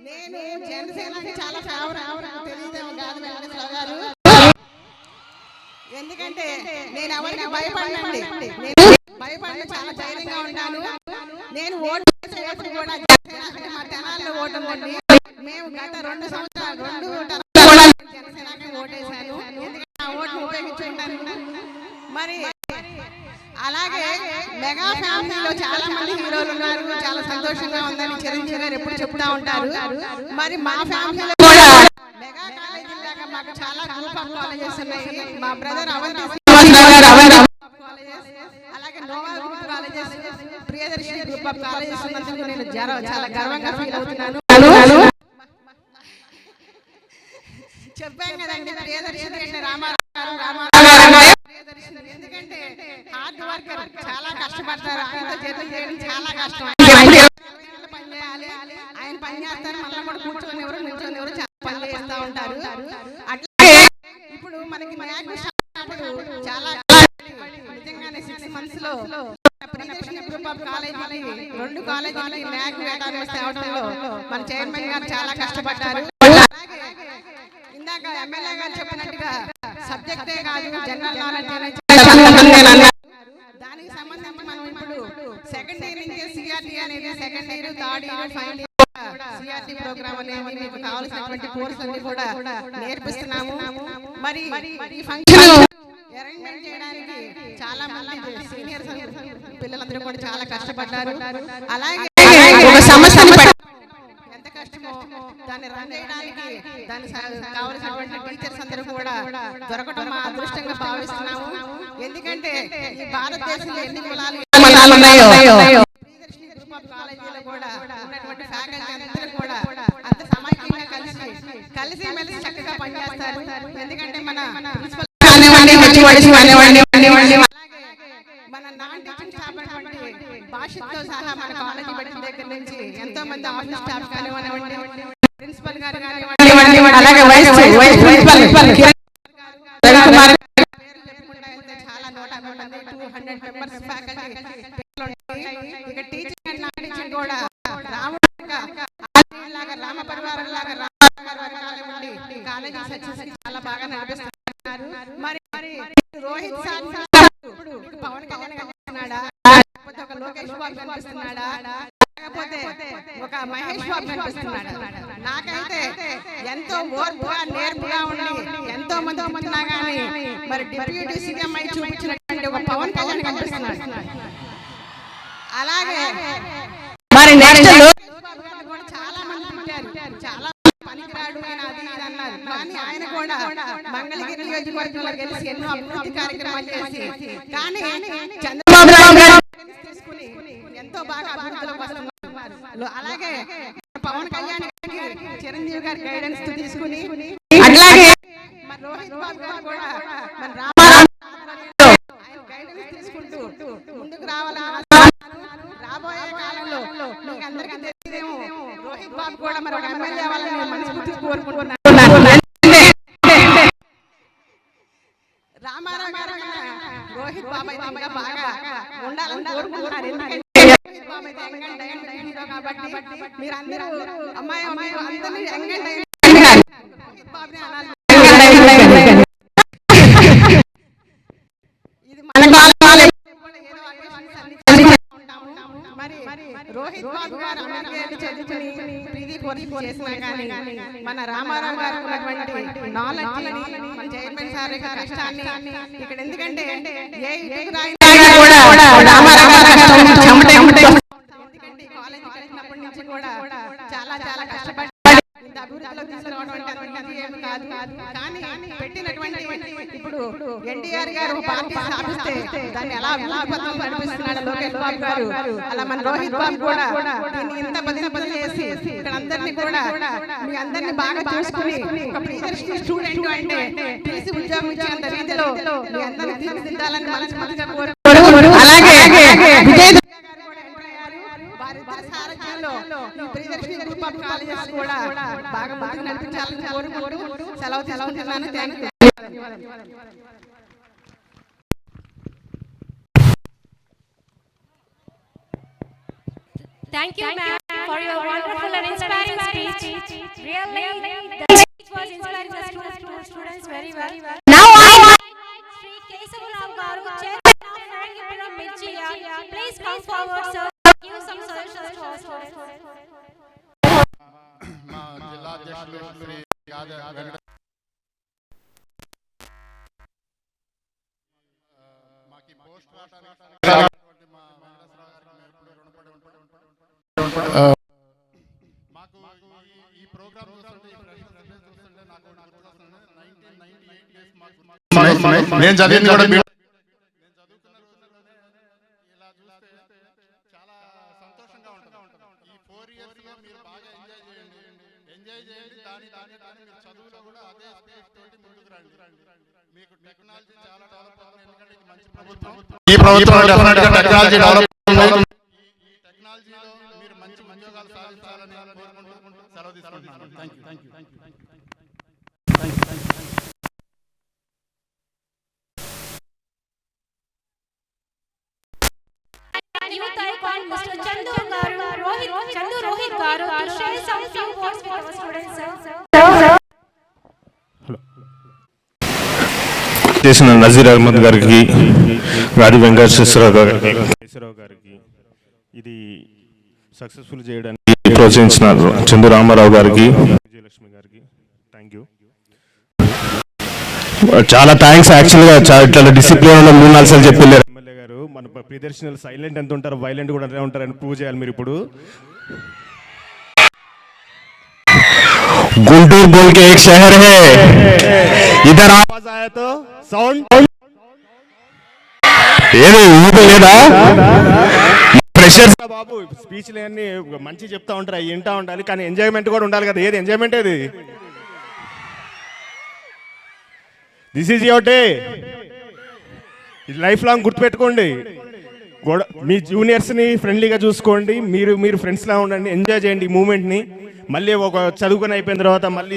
నేను జనసేనకి చాలా ఫేవరెట్, తెలియదేమో కాదు వెంకటేశ్వర గారు. ఎందుకంటే నేను ఎవరికి భయపడనండి, భయపడి చాలా ధైర్యంగా ఉంటాను. నేను ఓటు కూడా మా తెనాల్లో ఓటు ఉందండి. మేము గత 2 సంవత్సరాలు 2 జనసేనకి ఓటేశాను. ఎందుకంటే ఆ ఓటు ఉపయోగించుకుంటాను. మరి అలాగే మెగా ఫ్యామిలీలో చాలా మంది హీరోలు ఉన్నారు, చాలా సంతోషంగా ఉందని చిరంజీవి గారు ఎప్పుడు చెప్తా ఉంటారు. మరి మా ఫ్యామిలీలో కూడా మెగా కాలేజీ లాగా మాకు చాలా గ్రూప్ ఆఫ్ కాలేజెస్ ఉన్నాయి. మా బ్రదర్ అలాగే Nova group colleges, Priyadarshini group of colleges ఉన్నందుకు నేను చాలా గర్వంగా ఫీల్ అవుతున్నాను. చెప్పాం కదండి, ప్రియదర్శిని అంటే రామారావు ప్రియదర్శిని. ఎందుకంటే హార్డ్ వర్కర్, చాలా కష్టపడతారు. ఆయనతో జర్నీ చేయడం చాలా కష్టం. పని చేయాలి, ఆయన పని చేస్తారు, మళ్ళీ కూడా కూర్చొని ఎవరు నిల్చొని ఎవరు చాలా పనులు చేస్తూ ఉంటారు. అట్లాగే ఇప్పుడు మనకి చాలా నిజంగానే 6 months లో ప్రియదర్శిని గ్రూప్ ఆఫ్ కాలేజీకి 2 కాలేజీలకి న్యాక్ వేయడానికి తేవడంలో మన చైర్మన్ గారు చాలా కష్టపడ్డారు. ఇందాక ఎమ్మెల్యే గారు చెప్పినట్టుగా సబ్జెక్టే కాదు, జనరల్ నాలెడ్జ్ దానికి సంబంధించి మనం ఇప్పుడు సెకండ్ ఇయర్ నుంచి సిఆర్టీ అనేది second year, third year, final year CRT program అనేది మీకు కావాల్సినటువంటి కోర్సులన్నీ కూడా నేర్పిస్తున్నాము. మరి ఈ ఫంక్షన్ అరేంజ్మెంట్ చేయడానికి చాలా మంది సీనియర్ పిల్లలందరూ కూడా చాలా కష్టపడ్డారు. అలాగే ఒక సమస్యను ఎంత కష్టమో దాన్ని రన్ చేయడానికి దానికి కావలసినటువంటి టీచర్స్ అందరూ కూడా దొరకడం మా అదృష్టంగా భావిస్తున్నాము. ఎందుకంటే ఈ భారతదేశంలో ఎన్ని కులాలు ఉన్నాయో ప్రియదర్శిని గ్రూప్ ఆఫ్ కాలేజీలో కూడా ఉన్నటువంటి ఫ్యాకల్టీ అందరూ కూడా అంత సమైక్యంగా కలిసి మెలిసి చక్కగా పనిచేస్తారు. ఎందుకంటే మన ప్రిన్సిపల్ మన నాన్ టీచింగ్ స్టాఫ్ అటువంటి భాషతో సహా మన కాలేజీ పెట్టిన దగ్గర నుంచి ఎంతో మంది ఆఫీస్ స్టాఫ్ కానివ్వండి, ప్రిన్సిపల్ గారు కానివ్వండి, అలాగే వైస్ ప్రిన్సిపల్ చాలా 100 మెంబర్స్ ఫ్యాకల్టీ ఇక టీచింగ్ అండ్ నాన్ టీచింగ్ కూడా రామ పరివారం లాగా కాలేజీ సక్సెస్ చాలా బాగా నడిపిస్తున్నారు. మరి రోహిత్ సార్ పవన్ కళ్యాణ్ కనిపిస్తున్నాడా, లేకపోతే ఒక లోకేష్ బాబు కనిపిస్తున్నాడా, లేకపోతే ఒక మహేష్ బాబు కనిపిస్తున్నాడా? నాకైతే ఎంతో ఓర్పుగా నేర్పుగా ఉండి ఎంతో మంది ఉన్నా కానీ మరి డిప్యూటీ సీఎం అయి చూపించినటువంటి ఒక పవన్ కళ్యాణ్ కనిపిస్తున్నాడు. అలాగే మరి నెక్స్ట్ కూడా చాలా మంది పుట్టారు, చాలా పనికిరాడు ఆయన అది ఇది అన్నారు. కానీ ఆయన కూడా మంగళగిరి నియోజకవర్గంలో గెలిచి ఎన్నో అభివృద్ధి కార్యక్రమాలు చేసి కానీ చంద్రబాబు నాయుడు గారు తీసుకుని ఎంతో బాగా అభివృద్ధిలోకి వస్తున్నారు. అలాగే పవన్ కళ్యాణ్ గారికి చిరంజీవి గారి గైడెన్స్ తీసుకుని అలాగే మన రోహిత్ బాబు గారు కూడా మన ఆయన గైడెన్స్ తీసుకుంటూ ముందుకు రావాలని రాబోయే కాలంలో మీకు అందరికీ తెలియదేమో రోహిత్ బాబు కూడా మరి ఒక ఎమ్మెల్యే అవ్వాలని నేను మనస్ఫూర్తిగా కోరుకుంటున్నాను. రామారావు గారు రోహిత్ బాబు అయితే ఇంకా బాగా ఉండాలని కోరుకుంటున్నారు. ఎందుకంటే రోహిత్ బాబు అయితే యంగ్ అండ్ డైనమిక్ హీరో కాబట్టి మీరు అందరూ అమ్మాయి అందరూ యంగ్ అండ్ డైనమిక్ రోహిత్ బాబుని అనాలి. ఇది మరి రోహిత్ బాబు గారు అమెరికా చదువుకుని పీజీ కోర్సు చేసినా కానీ మన రామారావు గారు ఉన్నటువంటి నాలెడ్జ్ మన చైర్మన్ సార్ యొక్క కష్టాన్ని ఇక్కడ ఎందుకంటే ఏ ఇటుకు రాయినా కూడా రామారావు గారు ఎందుకంటే కాలేజీ కట్టినప్పటి నుంచి కూడా చాలా చాలా కష్టపడి అభివృద్ధిలో తీసుకురావడం ఏమి కాదు. కానీ పెట్టినటువంటి ఇప్పుడు ఎన్టీఆర్ గారు పార్టీ స్థాపిస్తే దాన్ని ఎలా అభివృద్ధి నడిపిస్తున్నాడు లోకేష్ బాబు గారు, అలా మన రోహిత్ బాబు కూడా దీన్ని ఇంత బదిలీ చేసి ఇక్కడ అందరినీ కూడా మీ అందరినీ బాగా చూసుకుని ఒక ప్రియదర్శిని స్టూడెంట్ అంటే టీసీ ఉద్యోగం ఇచ్చేంత రీతిలో మీ అందరినీ తీర్చిదిద్దాలని మనస్ఫూర్తిగా కోరుకుంటున్నాను. అలాగే వారిద్దరి సారథ్యంలో ఈ ప్రియదర్శిని గ్రూప్ ఆఫ్ కాలేజెస్ కూడా బాగా ముందుకు నడిపించాలని కోరుకుంటూ సెలవు తీసుకుంటున్నాను. Thank you. Thank you, ma'am, for your wonderful and inspiring speech. Really, the speech was inspiring the students very well. Now I invite Sri Kesavarao Garu, Chairman of Narangipura Mirchiya. Please come forward, sir. Give some suggestions to our students. మా జిల్లా అధ్యక్షులు శ్రీ మాకు post రావడానికి మా మాకు ఈ programme చూస్తుంటే నాకు 1998 నేను చదివింది కూడా ఇలా చూస్తే చాలా సంతోషంగా ఉంటుంది. ఈ 4 years లో మీరు బాగా ఎంజాయ్ చేయండి. దాని మీరు చదువులో కూడా అదే స్పీడ్ తోటి ముందుకు రండి. మీకు టెక్నాలజీ చాలా డెవలప్ అవుతుంది. ఎందుకంటే ఇది మంచి ప్రభుత్వం. ఈ ప్రభుత్వం డెఫినెట్ గా టెక్నాలజీ డెవలప్ అవుతుంది. ఈ టెక్నాలజీలో మీరు మంచి ఉద్యోగాలు సాధించాలని కోరుకుంటూ సెలవు తీసుకుంటున్నాను. Thank you. Youth icon Mr. Chandu Rohit Garu to share some few words with our students, sir. చేసిన నజీర్ అహ్మద్ గారికి, గాడి వెంకటేశ్వరరావు గారికి, ఇది సక్సెస్ఫుల్ చేయడానికి ప్రోత్సహించిన చందు రామారావు గారికి, విజయలక్ష్మి గారికి థ్యాంక్ యూ. చాలా థ్యాంక్స్. యాక్చువల్గా ఇట్లా డిసిప్లిన్ 3-4 సార్లు చెప్పలేరు ఎమ్మెల్యే గారు. మన ప్రియదర్శినులు సైలెంట్ ఎంత ఉంటారు, వైలెంట్ కూడా అంతే ఉంటారని ప్రూవ్ చేయాలి మీరు ఇప్పుడు. गुंटूर बोल के एक शहर है, इधर आवाज आया तो साउंड లేదా ప్రెషర్స్ బాబు. స్పీచ్లు అన్ని మంచి చెప్తా ఉంటారు, అవి వింటా ఉండాలి, కానీ ఎంజాయ్మెంట్ కూడా ఉండాలి కదా. ఏది ఎంజాయ్మెంట్? ఏది దిస్ ఈజ్ యువర్ డే. ఇది లైఫ్ లాంగ్ గుర్తుపెట్టుకోండి. మీ జూనియర్స్ని ఫ్రెండ్లీగా చూసుకోండి, మీరు ఫ్రెండ్స్లా ఉండండి, ఎంజాయ్ చేయండి ఈ మూమెంట్ని. మళ్ళీ ఒక చదువుకొని అయిపోయిన తర్వాత మళ్ళీ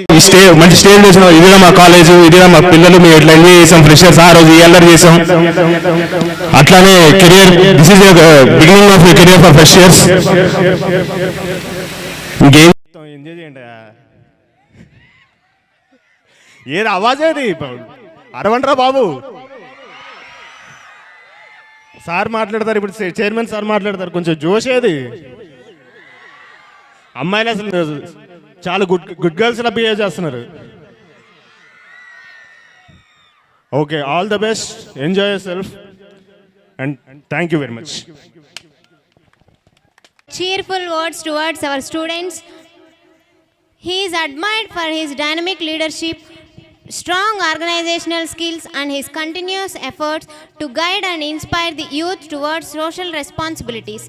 మంచి స్టేజ్ చేసిన ఇదిగా మా కాలేజ్, ఇదిగా మా పిల్లలు, మేము ఎట్లా ఎంజాయ్ చేసాం, ఫ్రెషర్స్ ఆ రోజు ఎల్లర్ చేసాం. అట్లానే career, this is beginning of career for freshers. ఇంకేం ఎంజాయ్ చేయండి. ఏది అవాజ్ ఏది అరవంటరా బాబు. సార్ మాట్లాడతారు, ఇప్పుడు చైర్మన్ సార్ మాట్లాడతారు, కొంచెం జోష్ ఏది. అమ్మాయిలు అసలు చాలా గుడ్ గర్ల్స్ లా బిహేవ్ చేస్తున్నారు. Okay, all the best, enjoy your self. And thank you very much. Cheerful words towards our students. He is admired for his dynamic leadership, strong organizational skills, and his continuous efforts to guide and inspire the youth towards social responsibilities.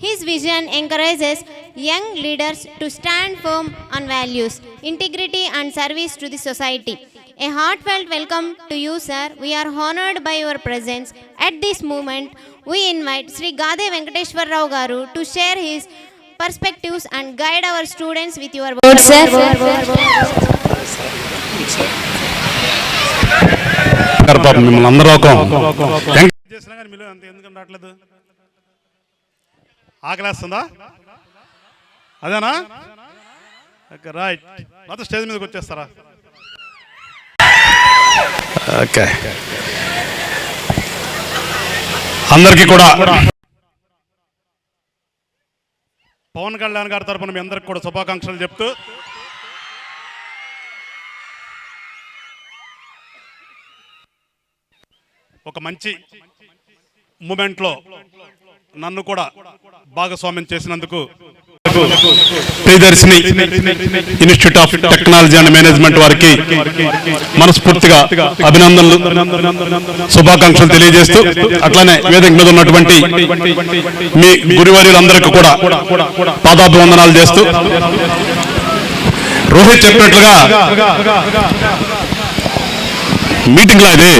His vision encourages young leaders to stand firm on values, integrity, and service to the society. A heartfelt welcome to you, sir. We are honored by your presence. At this moment, we invite Sri Gade Venkateshwar Rao Garu to share his perspectives and guide our students with your words, sir. మిమ్మల్ని అందరూ చేసినా కానీ మీరు అంత ఎందుకు రావట్లేదు? ఆకలేస్తుందా? అదేనా? Right, మొత్తం స్టేజ్ మీదకి వచ్చేస్తారా? ఓకే, అందరికీ కూడా పవన్ కళ్యాణ్ గారి తరపున మీ అందరికి కూడా శుభాకాంక్షలు చెప్తూ ఒక మంచి మూమెంట్లో నన్ను కూడా భాగస్వామ్యం చేసినందుకు Priyadarshini institute of technology and management వారికి మనస్ఫూర్తిగా అభినందనలు, శుభాకాంక్షలు తెలియజేస్తూ, అట్లానే వేదిక మీద ఉన్నటువంటి మీ గురువర్యులందరికీ కూడా పాదాభివందనాలు చేస్తూ, రోహిత్ చెప్పినట్లుగా మీటింగ్లో ఇది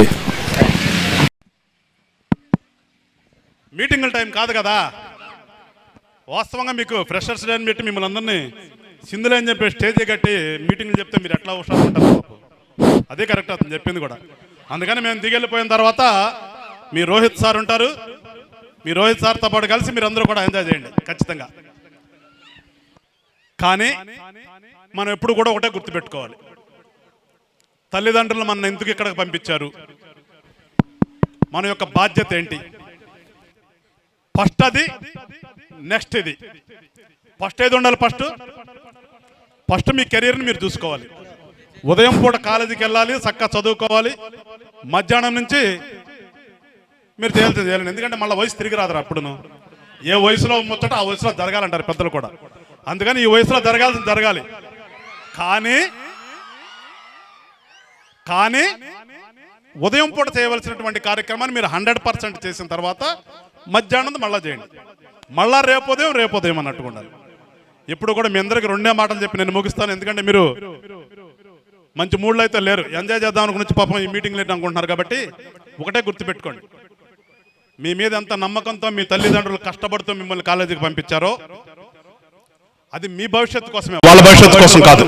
మీటింగుల టైం కాదు కదా. వాస్తవంగా మీకు ఫ్రెషర్స్ డే అని పెట్టి మిమ్మల్ని అందరినీ సింధులే అని చెప్పి స్టేజ్ కట్టి మీటింగ్లు చెప్తే మీరు ఎట్లా హుషారు ఉంటారు? అదే కరెక్ట్ అతను చెప్పింది కూడా. అందుకని మేము దిగెళ్ళిపోయిన తర్వాత మీ రోహిత్ సార్ ఉంటారు, మీ రోహిత్ సార్తో పాటు కలిసి మీరు అందరూ కూడా ఎంజాయ్ చేయండి ఖచ్చితంగా. కానీ మనం ఎప్పుడు కూడా ఒకటే గుర్తుపెట్టుకోవాలి, తల్లిదండ్రులు మన ఎందుకు ఇక్కడికి పంపించారు, మన యొక్క బాధ్యత ఏంటి. ఫస్ట్ అది, నెక్స్ట్ ఇది. ఫస్ట్ ఏది ఉండాలి? ఫస్ట్ మీ కెరీర్ని మీరు చూసుకోవాలి. ఉదయం పూట కాలేజీకి వెళ్ళాలి, చక్కగా చదువుకోవాలి, మధ్యాహ్నం నుంచి మీరు చేయాల్సింది చేయాలి. ఎందుకంటే మళ్ళీ వయసు తిరిగి రాదురా. అప్పుడును ఏ వయసులో ముచ్చట ఆ వయసులో జరగాలంటారు పెద్దలు కూడా. అందుకని ఈ వయసులో జరగాల్సింది జరగాలి. కానీ ఉదయం పూట చేయవలసినటువంటి కార్యక్రమాన్ని మీరు 100% చేసిన తర్వాత మధ్యాహ్నం మళ్ళా చేయండి. మళ్ళా రేపోదయం అన్నట్టుగా ఉండాలి. ఇప్పుడు కూడా మీ అందరికి రెండే మాటలు చెప్పి నేను ముగిస్తాను. ఎందుకంటే మీరు మంచి మూడ్లో అయితే లేరు, ఎంజాయ్ చేద్దాం అనుకుని పాపం ఈ మీటింగ్ లేట్ అనుకుంటున్నారు. కాబట్టి ఒకటే గుర్తుపెట్టుకోండి, మీ మీద ఎంత నమ్మకంతో మీ తల్లిదండ్రులు కష్టపడుతూ మిమ్మల్ని కాలేజీకి పంపించారో అది మీ భవిష్యత్తు కోసమే, వాళ్ళ భవిష్యత్తు కోసం కాదు.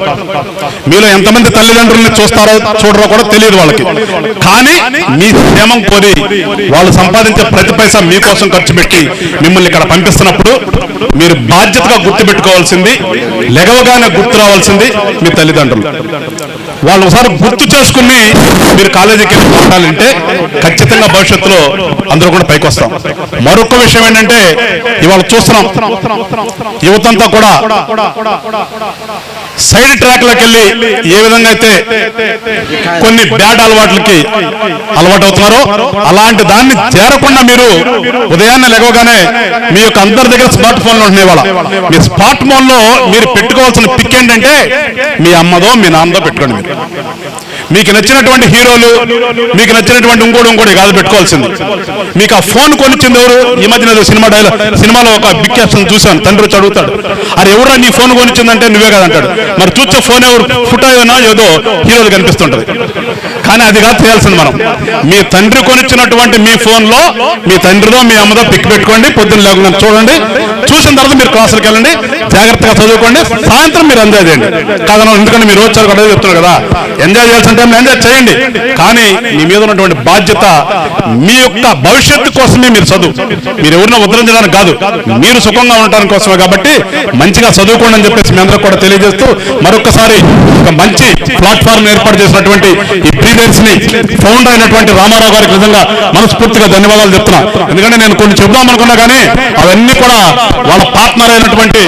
మీలో ఎంతమంది తల్లిదండ్రుల్ని చూస్తారో చూడరో కూడా తెలియదు వాళ్ళకి. కానీ మీ క్షేమం కోరి వాళ్ళు సంపాదించే ప్రతి పైసా మీకోసం ఖర్చు పెట్టి మిమ్మల్ని ఇక్కడ పంపిస్తున్నప్పుడు మీరు బాధ్యతగా గుర్తుపెట్టుకోవాల్సింది, లెగవగానే గుర్తు రావాల్సింది మీ తల్లిదండ్రులు. వాళ్ళు ఒకసారి గుర్తు చేసుకుని మీరు కాలేజీకి వెళ్ళి మాట్లాడాలంటే ఖచ్చితంగా భవిష్యత్తులో అందరూ కూడా పైకి వస్తాం. మరొక విషయం ఏంటంటే, ఇవాళ చూస్తున్నాం యువతంతా కూడా సైడ్ ట్రాక్లోకి వెళ్ళి ఏ విధంగా అయితే కొన్ని బ్యాడ్ అలవాట్లకి అలవాటు అవుతున్నారో అలాంటి దాన్ని చేరకుండా మీరు ఉదయాన్నే లెగవగానే మీ యొక్క అందరి దగ్గర స్మార్ట్ ఫోన్లు ఉంటున్నాయి. వాళ్ళ మీ స్మార్ట్ ఫోన్లో మీరు పెట్టుకోవాల్సిన పిక్ ఏంటంటే మీ అమ్మదో మీ నాన్నదో పెట్టుకోండి. మీకు నచ్చినటువంటి హీరోలు, మీకు నచ్చినటువంటి ఇంకోటి కాదు పెట్టుకోవాల్సింది. మీకు ఆ ఫోన్ కొనిచ్చింది ఎవరు? ఈ మధ్యన సినిమాలో ఒక బిగ్ క్యాప్షన్ చూశాను. తండ్రి వచ్చి అడుగుతాడు, అరే ఎవరా నీ ఫోన్ కొనిచ్చిందంటే నువ్వే కదంటాడు. మరి చూసే ఫోన్ ఎవరు? ఫుటోనా ఏదో హీరోలు కనిపిస్తుంటది. కానీ అది కాదు చేయాల్సింది. మనం మీ తండ్రి కొనిచ్చినటువంటి మీ ఫోన్లో మీ తండ్రిదో మీ అమ్మదో పిక్ పెట్టుకోండి. పొద్దున్న లేకుండా చూడండి. చూసిన తర్వాత మీరు క్లాసులకు వెళ్ళండి, జాగ్రత్తగా చదువుకోండి. సాయంత్రం మీరు ఎంజాయ్ చేయండి కాదన. ఎందుకంటే మీరు రోజు చదువుకోవడం చెప్తున్నారు కదా, ఎంజాయ్ చేయాల్సిన టైంలో ఎంజాయ్ చేయండి. కానీ మీ మీద ఉన్నటువంటి బాధ్యత మీ యొక్క భవిష్యత్తు కోసమే. మీరు చదువు మీరు ఎవరినో ఉద్ధరించడానికి కాదు, మీరు సుఖంగా ఉండడానికి కోసమే. కాబట్టి మంచిగా చదువుకోండి అని చెప్పేసి మీ అందరూ కూడా తెలియజేస్తూ మరొకసారి ఒక మంచి ప్లాట్ఫామ్ ఏర్పాటు చేసినటువంటి ఈ ప్రియదర్శిని ఫౌండర్ అయినటువంటి రామారావు గారికి నిజంగా మనస్ఫూర్తిగా ధన్యవాదాలు చెప్తున్నా. ఎందుకంటే నేను కొన్ని చెప్దాం అనుకున్నా కానీ అవన్నీ కూడా వాళ్ళ పార్ట్నర్ అయినటువంటి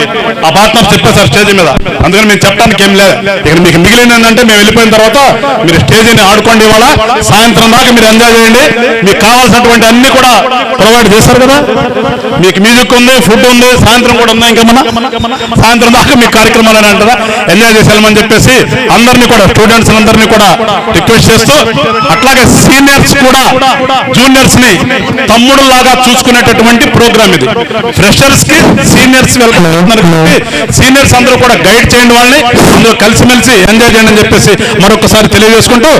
ఆ పార్ట్నర్ చెప్పేశారు స్టేజ్ మీద. అందుకని మేము చెప్పడానికి ఏం లేదు. ఇక మీకు మిగిలిన ఏంటంటే మేము వెళ్ళిపోయిన తర్వాత మీరు స్టేజీని ఆడుకోండి. ఇవాళ సాయంత్రం దాకా మీరు ఎంజాయ్ చేయండి. మీకు కావాల్సినటువంటి అన్ని కూడా ప్రొవైడ్ చేశారు కదా. మీకు మ్యూజిక్ ఉంది, ఫుడ్ ఉంది, సాయంత్రం కూడా ఉంది. ఇంకా సాయంత్రం దాకా మీ కార్యక్రమాలు అని అంటారా ఎంజాయ్ చేసేయాలని చెప్పేసి అందరినీ కూడా స్టూడెంట్స్ అందరినీ కూడా రిక్వెస్ట్ చేస్తూ, అట్లాగే సీనియర్స్ కూడా జూనియర్స్ ని తమ్ముడులాగా చూసుకునేటటువంటి ప్రోగ్రామ్ ఇది. ఫ్రెషర్స్ కి సీనియర్స్ సీనియర్స్ అందరూ కూడా గైడ్ చేయండి, వాళ్ళని అందరూ కలిసిమెలిసి ఎంజాయ్ చేయండి అని చెప్పేసి మరొకసారి తెలియజేసుకుంటూ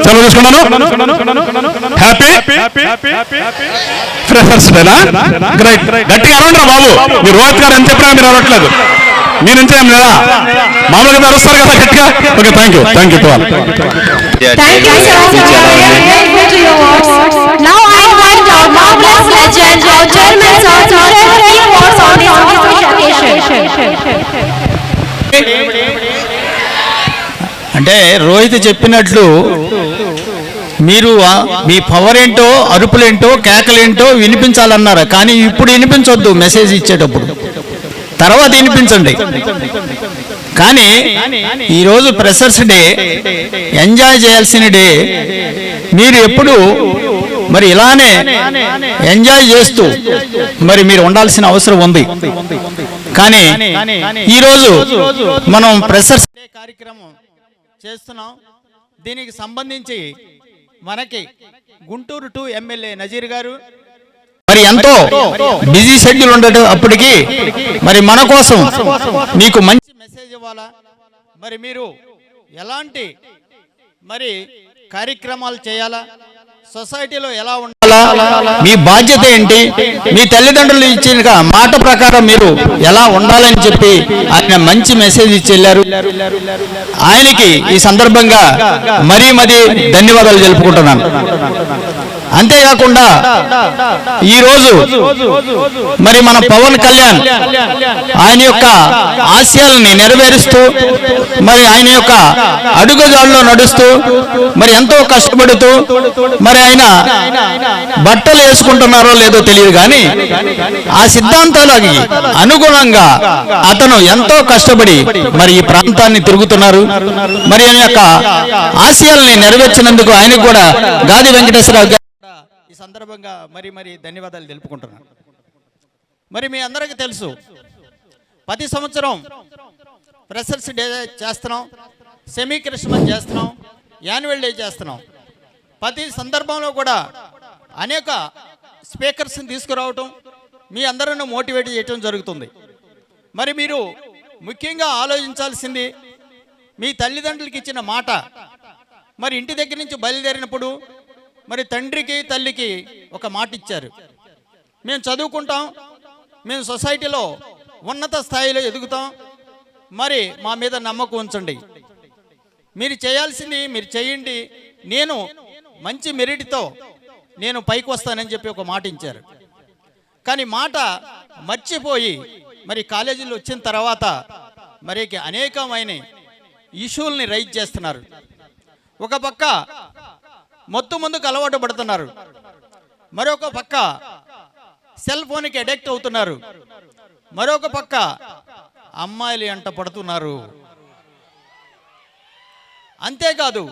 సెలవు తీసుకున్నాను. హ్యాపీ ఫ్రెషర్స్ డేనా? గ్రేట్. గట్టిగా అనండి బాబు. మీరు రోహిత్ గారు ఎంత చెప్పినా మీరు అనట్లేదు. మీరు నుంచి ఏం లేదా? మామూలుగా మీరు వస్తారు కదా గట్టిగా. Okay, thank you. Thank you to all. Thank you, sir. Very good to your words. Now I invite our marvelous legend, our chairman, sir, to share a few words on this auspicious occasion. అంటే రోహిత్ చెప్పినట్లు మీరు మీ power ఏంటో, అరుపులేంటో, కేకలేంటో వినిపించాలన్నారు. కానీ ఇప్పుడు వినిపించొద్దు, message ఇచ్చేటప్పుడు తర్వాత వినిపించండి. కానీ ఈరోజు ఫ్రెషర్స్ డే, ఎంజాయ్ చేయాల్సిన డే. మీరు ఎప్పుడు మరి ఇలానే ఎంజాయ్ చేస్తూ మరి మీరు ఉండాల్సిన అవసరం ఉంది. కానీ ఈరోజు మనం ఫ్రెషర్స్ డే కార్యక్రమం చేస్తున్నాం. దీనికి సంబంధించి మనకి గుంటూరు 2 ఎమ్మెల్యే నజీర్ గారు మరి ఎంతో బిజీ షెడ్యూల్ ఉండటం అప్పటికి మరి మన కోసం మీకు మంచి మెసేజ్ ఇవ్వాలా, మరి మీరు ఎలాంటి మరి కార్యక్రమాలు చేయాలా, సొసైటీలో ఎలా ఉండాలా, మీ బాధ్యత ఏంటి, మీ తల్లిదండ్రులు ఇచ్చిన మాట ప్రకారం మీరు ఎలా ఉండాలని చెప్పి ఆయన మంచి మెసేజ్ ఇచ్చి వెళ్ళారు. ఆయనకి ఈ సందర్భంగా మరీ ధన్యవాదాలు తెలుపుకుంటున్నాను. అంతేకాకుండా ఈరోజు మరి మన పవన్ కళ్యాణ్ ఆయన యొక్క ఆశయాలని నెరవేరుస్తూ మరి ఆయన యొక్క అడుగుజాడలో నడుస్తూ మరి ఎంతో కష్టపడుతూ మరి ఆయన బట్టలు వేసుకుంటున్నారో లేదో తెలియదు కానీ ఆ సిద్ధాంతాలకి అనుగుణంగా అతను ఎంతో కష్టపడి మరి ఈ ప్రాంతాన్ని తిరుగుతున్నారు. మరి ఆయన యొక్క ఆశయాలని నెరవేర్చినందుకు ఆయనకు కూడా గాది వెంకటేశ్వరరావు ఈ సందర్భంగా మరి ధన్యవాదాలు తెలుపుకుంటున్నాను. మరి మీ అందరికీ తెలుసు, ప్రతి సంవత్సరం ఫ్రెషర్స్ డే చేస్తున్నాం, సెమీ క్రిస్మస్ చేస్తున్నాం, యాన్యువల్ డే చేస్తున్నాం. ప్రతి సందర్భంలో కూడా అనేక స్పీకర్స్ని తీసుకురావటం, మీ అందరిని మోటివేట్ చేయటం జరుగుతుంది. మరి మీరు ముఖ్యంగా ఆలోచించాల్సింది మీ తల్లిదండ్రులకి ఇచ్చిన మాట. మరి ఇంటి దగ్గర నుంచి బయలుదేరినప్పుడు మరి తండ్రికి తల్లికి ఒక మాట ఇచ్చారు, మేము చదువుకుంటాం, మేము సొసైటీలో ఉన్నత స్థాయిలో ఎదుగుతాం, మరి మా మీద నమ్మకం ఉంచండి, మీరు చేయాల్సింది మీరు చేయండి, నేను మంచి మెరిట్తో నేను పైకి వస్తానని చెప్పి ఒక మాట ఇచ్చారు. కానీ మాట మర్చిపోయి మరి కాలేజీలో వచ్చిన తర్వాత మరి అనేకమైన ఇష్యూల్ని రైజ్ చేస్తున్నారు. ఒక పక్క మొత్తం ముందుకు అలవాటు పడుతున్నారు, మరొక పక్క సెల్ ఫోన్కి అడిక్ట్ అవుతున్నారు, మరొక పక్క అమ్మాయిలు ఎంట పడుతున్నారు. అంతేకాదు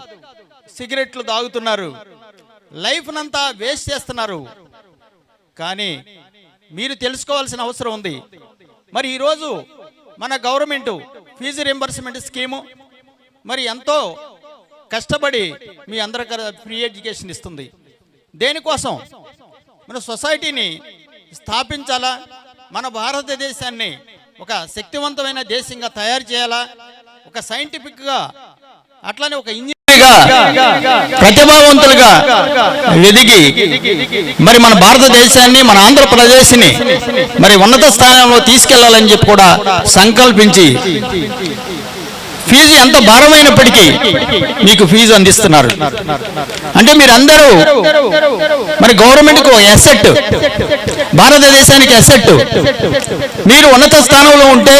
సిగరెట్లు తాగుతున్నారు, లైఫ్నంతా వేస్ట్ చేస్తున్నారు. కానీ మీరు తెలుసుకోవాల్సిన అవసరం ఉంది. మరి ఈరోజు మన గవర్నమెంట్ ఫీజు రింబర్స్మెంట్ స్కీము మరి ఎంతో కష్టపడి మీ అందరికీ ఫ్రీ ఎడ్యుకేషన్ ఇస్తుంది. దేనికోసం? మన సొసైటీని స్థాపించాలా, మన భారతదేశాన్ని ఒక శక్తివంతమైన దేశంగా తయారు చేయాలా, ఒక సైంటిఫిక్గా అట్లానే ఒక ఇంజనీర్గా ప్రతిభావంతులుగా ఎదిగి మరి మన భారతదేశాన్ని మన ఆంధ్రప్రదేశ్ని మరి ఉన్నత స్థానంలో తీసుకెళ్లాలని చెప్పి కూడా సంకల్పించి ఫీజు ఎంత భారమైనప్పటికీ మీకు ఫీజు అందిస్తున్నారు. అంటే మీరందరూ మరి గవర్నమెంట్కు అసెట్, భారతదేశానికి అసెట్. మీరు ఉన్నత స్థానంలో ఉంటే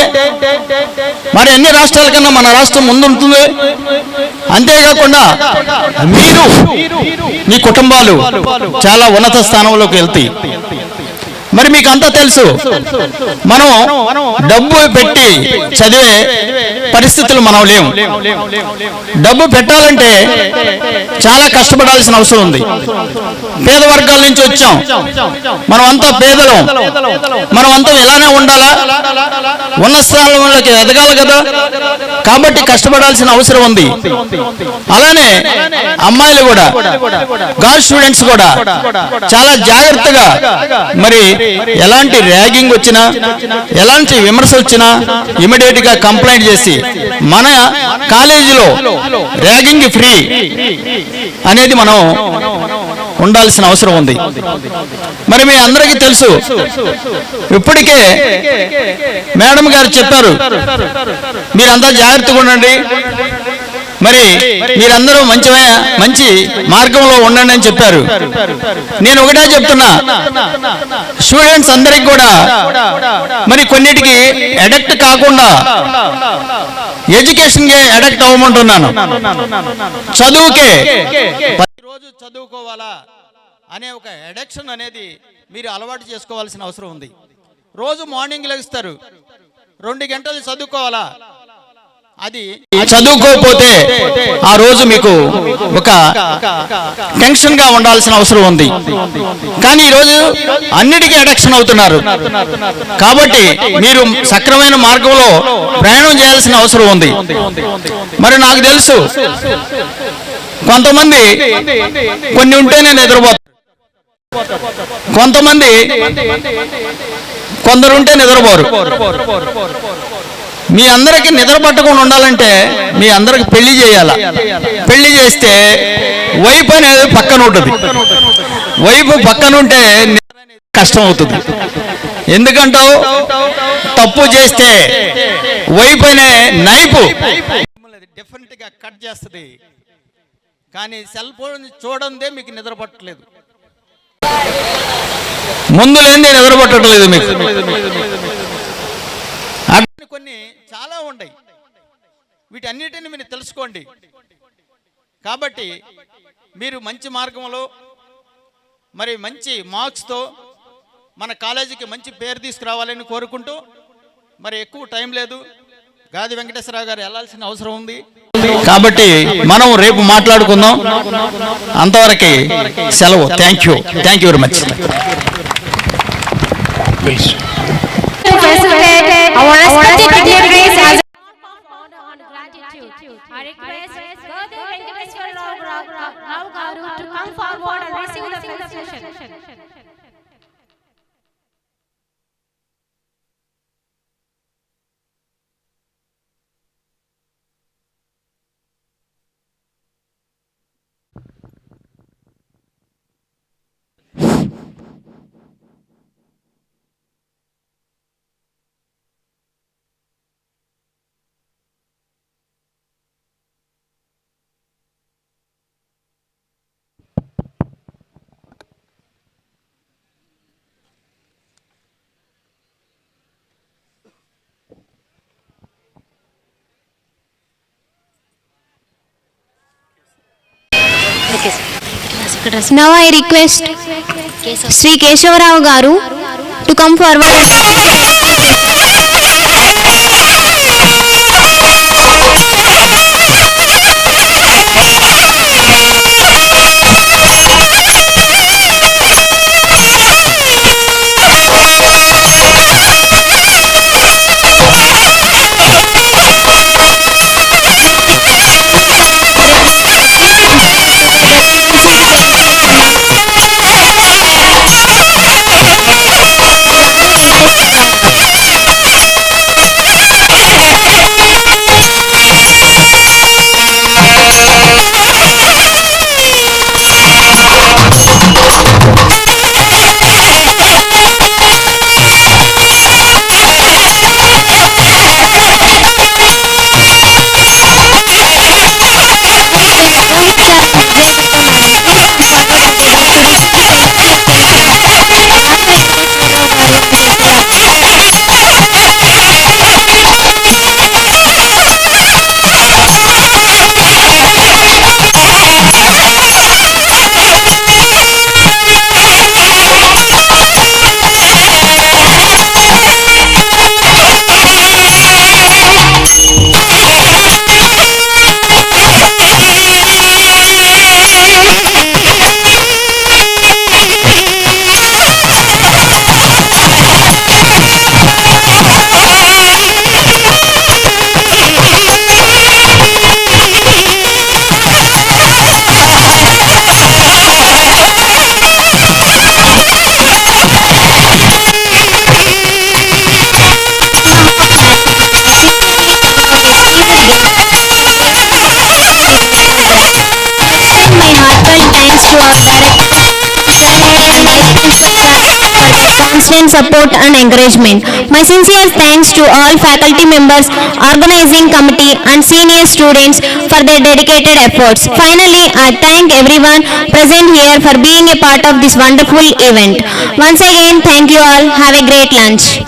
మరి అన్ని రాష్ట్రాల కన్నా మన రాష్ట్రం ముందుంటుంది. అంతేకాకుండా మీరు మీ కుటుంబాలు చాలా ఉన్నత స్థానంలోకి వెళ్తాయి. మరి మీకు అంతా తెలుసు, మనం డబ్బు పెట్టి చదివే పరిస్థితులు మనం లేవు. డబ్బు పెట్టాలంటే చాలా కష్టపడాల్సిన అవసరం ఉంది. పేద వర్గాల నుంచి వచ్చాం, మనం అంతా పేదలం, మనం అంతా ఇలానే ఉండాలా, ఉన్న స్థానంలోకి ఎదగాలి కదా, కాబట్టి కష్టపడాల్సిన అవసరం ఉంది. అలానే అమ్మాయిలు కూడా, గర్ల్ స్టూడెంట్స్ కూడా చాలా జాగ్రత్తగా, మరి ఎలాంటి ర్యాగింగ్ వచ్చినా, ఎలాంటి విమర్శ వచ్చినా ఇమీడియట్ గా కంప్లైంట్ చేసి మన కాలేజీలో ర్యాగింగ్ ఫ్రీ అనేది మనం ఉండాల్సిన అవసరం ఉంది. మరి మీ అందరికీ తెలుసు, ఇప్పటికే మేడం గారు చెప్పారు, మీరంతా జాగ్రత్తగా ఉండండి, మరి మీరందరూ మంచి మార్గంలో ఉండండి అని చెప్పారు. నేను ఒకటే చెప్తున్నా, స్టూడెంట్స్ అందరికి కూడా మరి కొన్నిటికి అడక్ట్ కాకుండా ఎడ్యుకేషన్కి అడక్ట్ అవ్వమంటున్నాను. చదువుకే రోజు చదువుకోవాలా అనే ఒక అడక్షన్ అనేది మీరు అలవాటు చేసుకోవాల్సిన అవసరం ఉంది. రోజు మార్నింగ్ లెగుస్తారు, 2 గంటలు చదువుకోవాలా, అది చదువుకోకపోతే ఆ రోజు మీకు ఒక టెన్షన్ గా ఉండాల్సిన అవసరం ఉంది. కానీ ఈరోజు అన్నిటికీ అడక్షన్ అవుతున్నారు. కాబట్టి మీరు సక్రమైన మార్గంలో ప్రయాణం చేయాల్సిన అవసరం ఉంది. మరి నాకు తెలుసు, కొంతమంది కొన్ని ఉంటేనే నిద్రపోతారు, కొంతమంది కొందరుంటే నిద్రపోరు. మీ అందరికి నిద్ర పట్టకుండా ఉండాలంటే మీ అందరికి పెళ్లి చేయాల. పెళ్లి చేస్తే వైఫ్ అనేది పక్కన ఉంటుంది. వైఫ్ పక్కన ఉంటే కష్టం అవుతుంది. ఎందుకంటావు, తప్పు చేస్తే వైఫ్ అనే నైపు డిఫరెంట్ గా కట్ చేస్తుంది. కానీ సెల్ ఫోన్ చూడందే మీకు నిద్ర పట్టలేదు, ముందు లేని నిద్ర పట్టట్లేదు మీకు. కొన్ని చాలా ఉన్నాయి, వీటన్నిటిని మీరు తెలుసుకోండి. కాబట్టి మీరు మంచి మార్గంలో, మరి మంచి మార్క్స్తో మన కాలేజీకి మంచి పేరు తీసుకురావాలని కోరుకుంటూ, మరి ఎక్కువ టైం లేదు, గాది వెంకటేశ్వరరావు గారు వెళ్ళాల్సిన అవసరం ఉంది. కాబట్టి మనం రేపు మాట్లాడుకుందాం. అంతవరకు సెలవు. Thank you very much. Our respected dignitaries as gratitude. I request Gadi Venkateswara Rao Garu to come forward and receive the felicitation. Now I request Sri Keshavarao Garu to come forward. constant support and encouragement. My sincere thanks to all faculty members, organizing committee and senior students for their dedicated efforts. Finally, I thank everyone present here for being a part of this wonderful event. Once again, thank you all. Have a great lunch.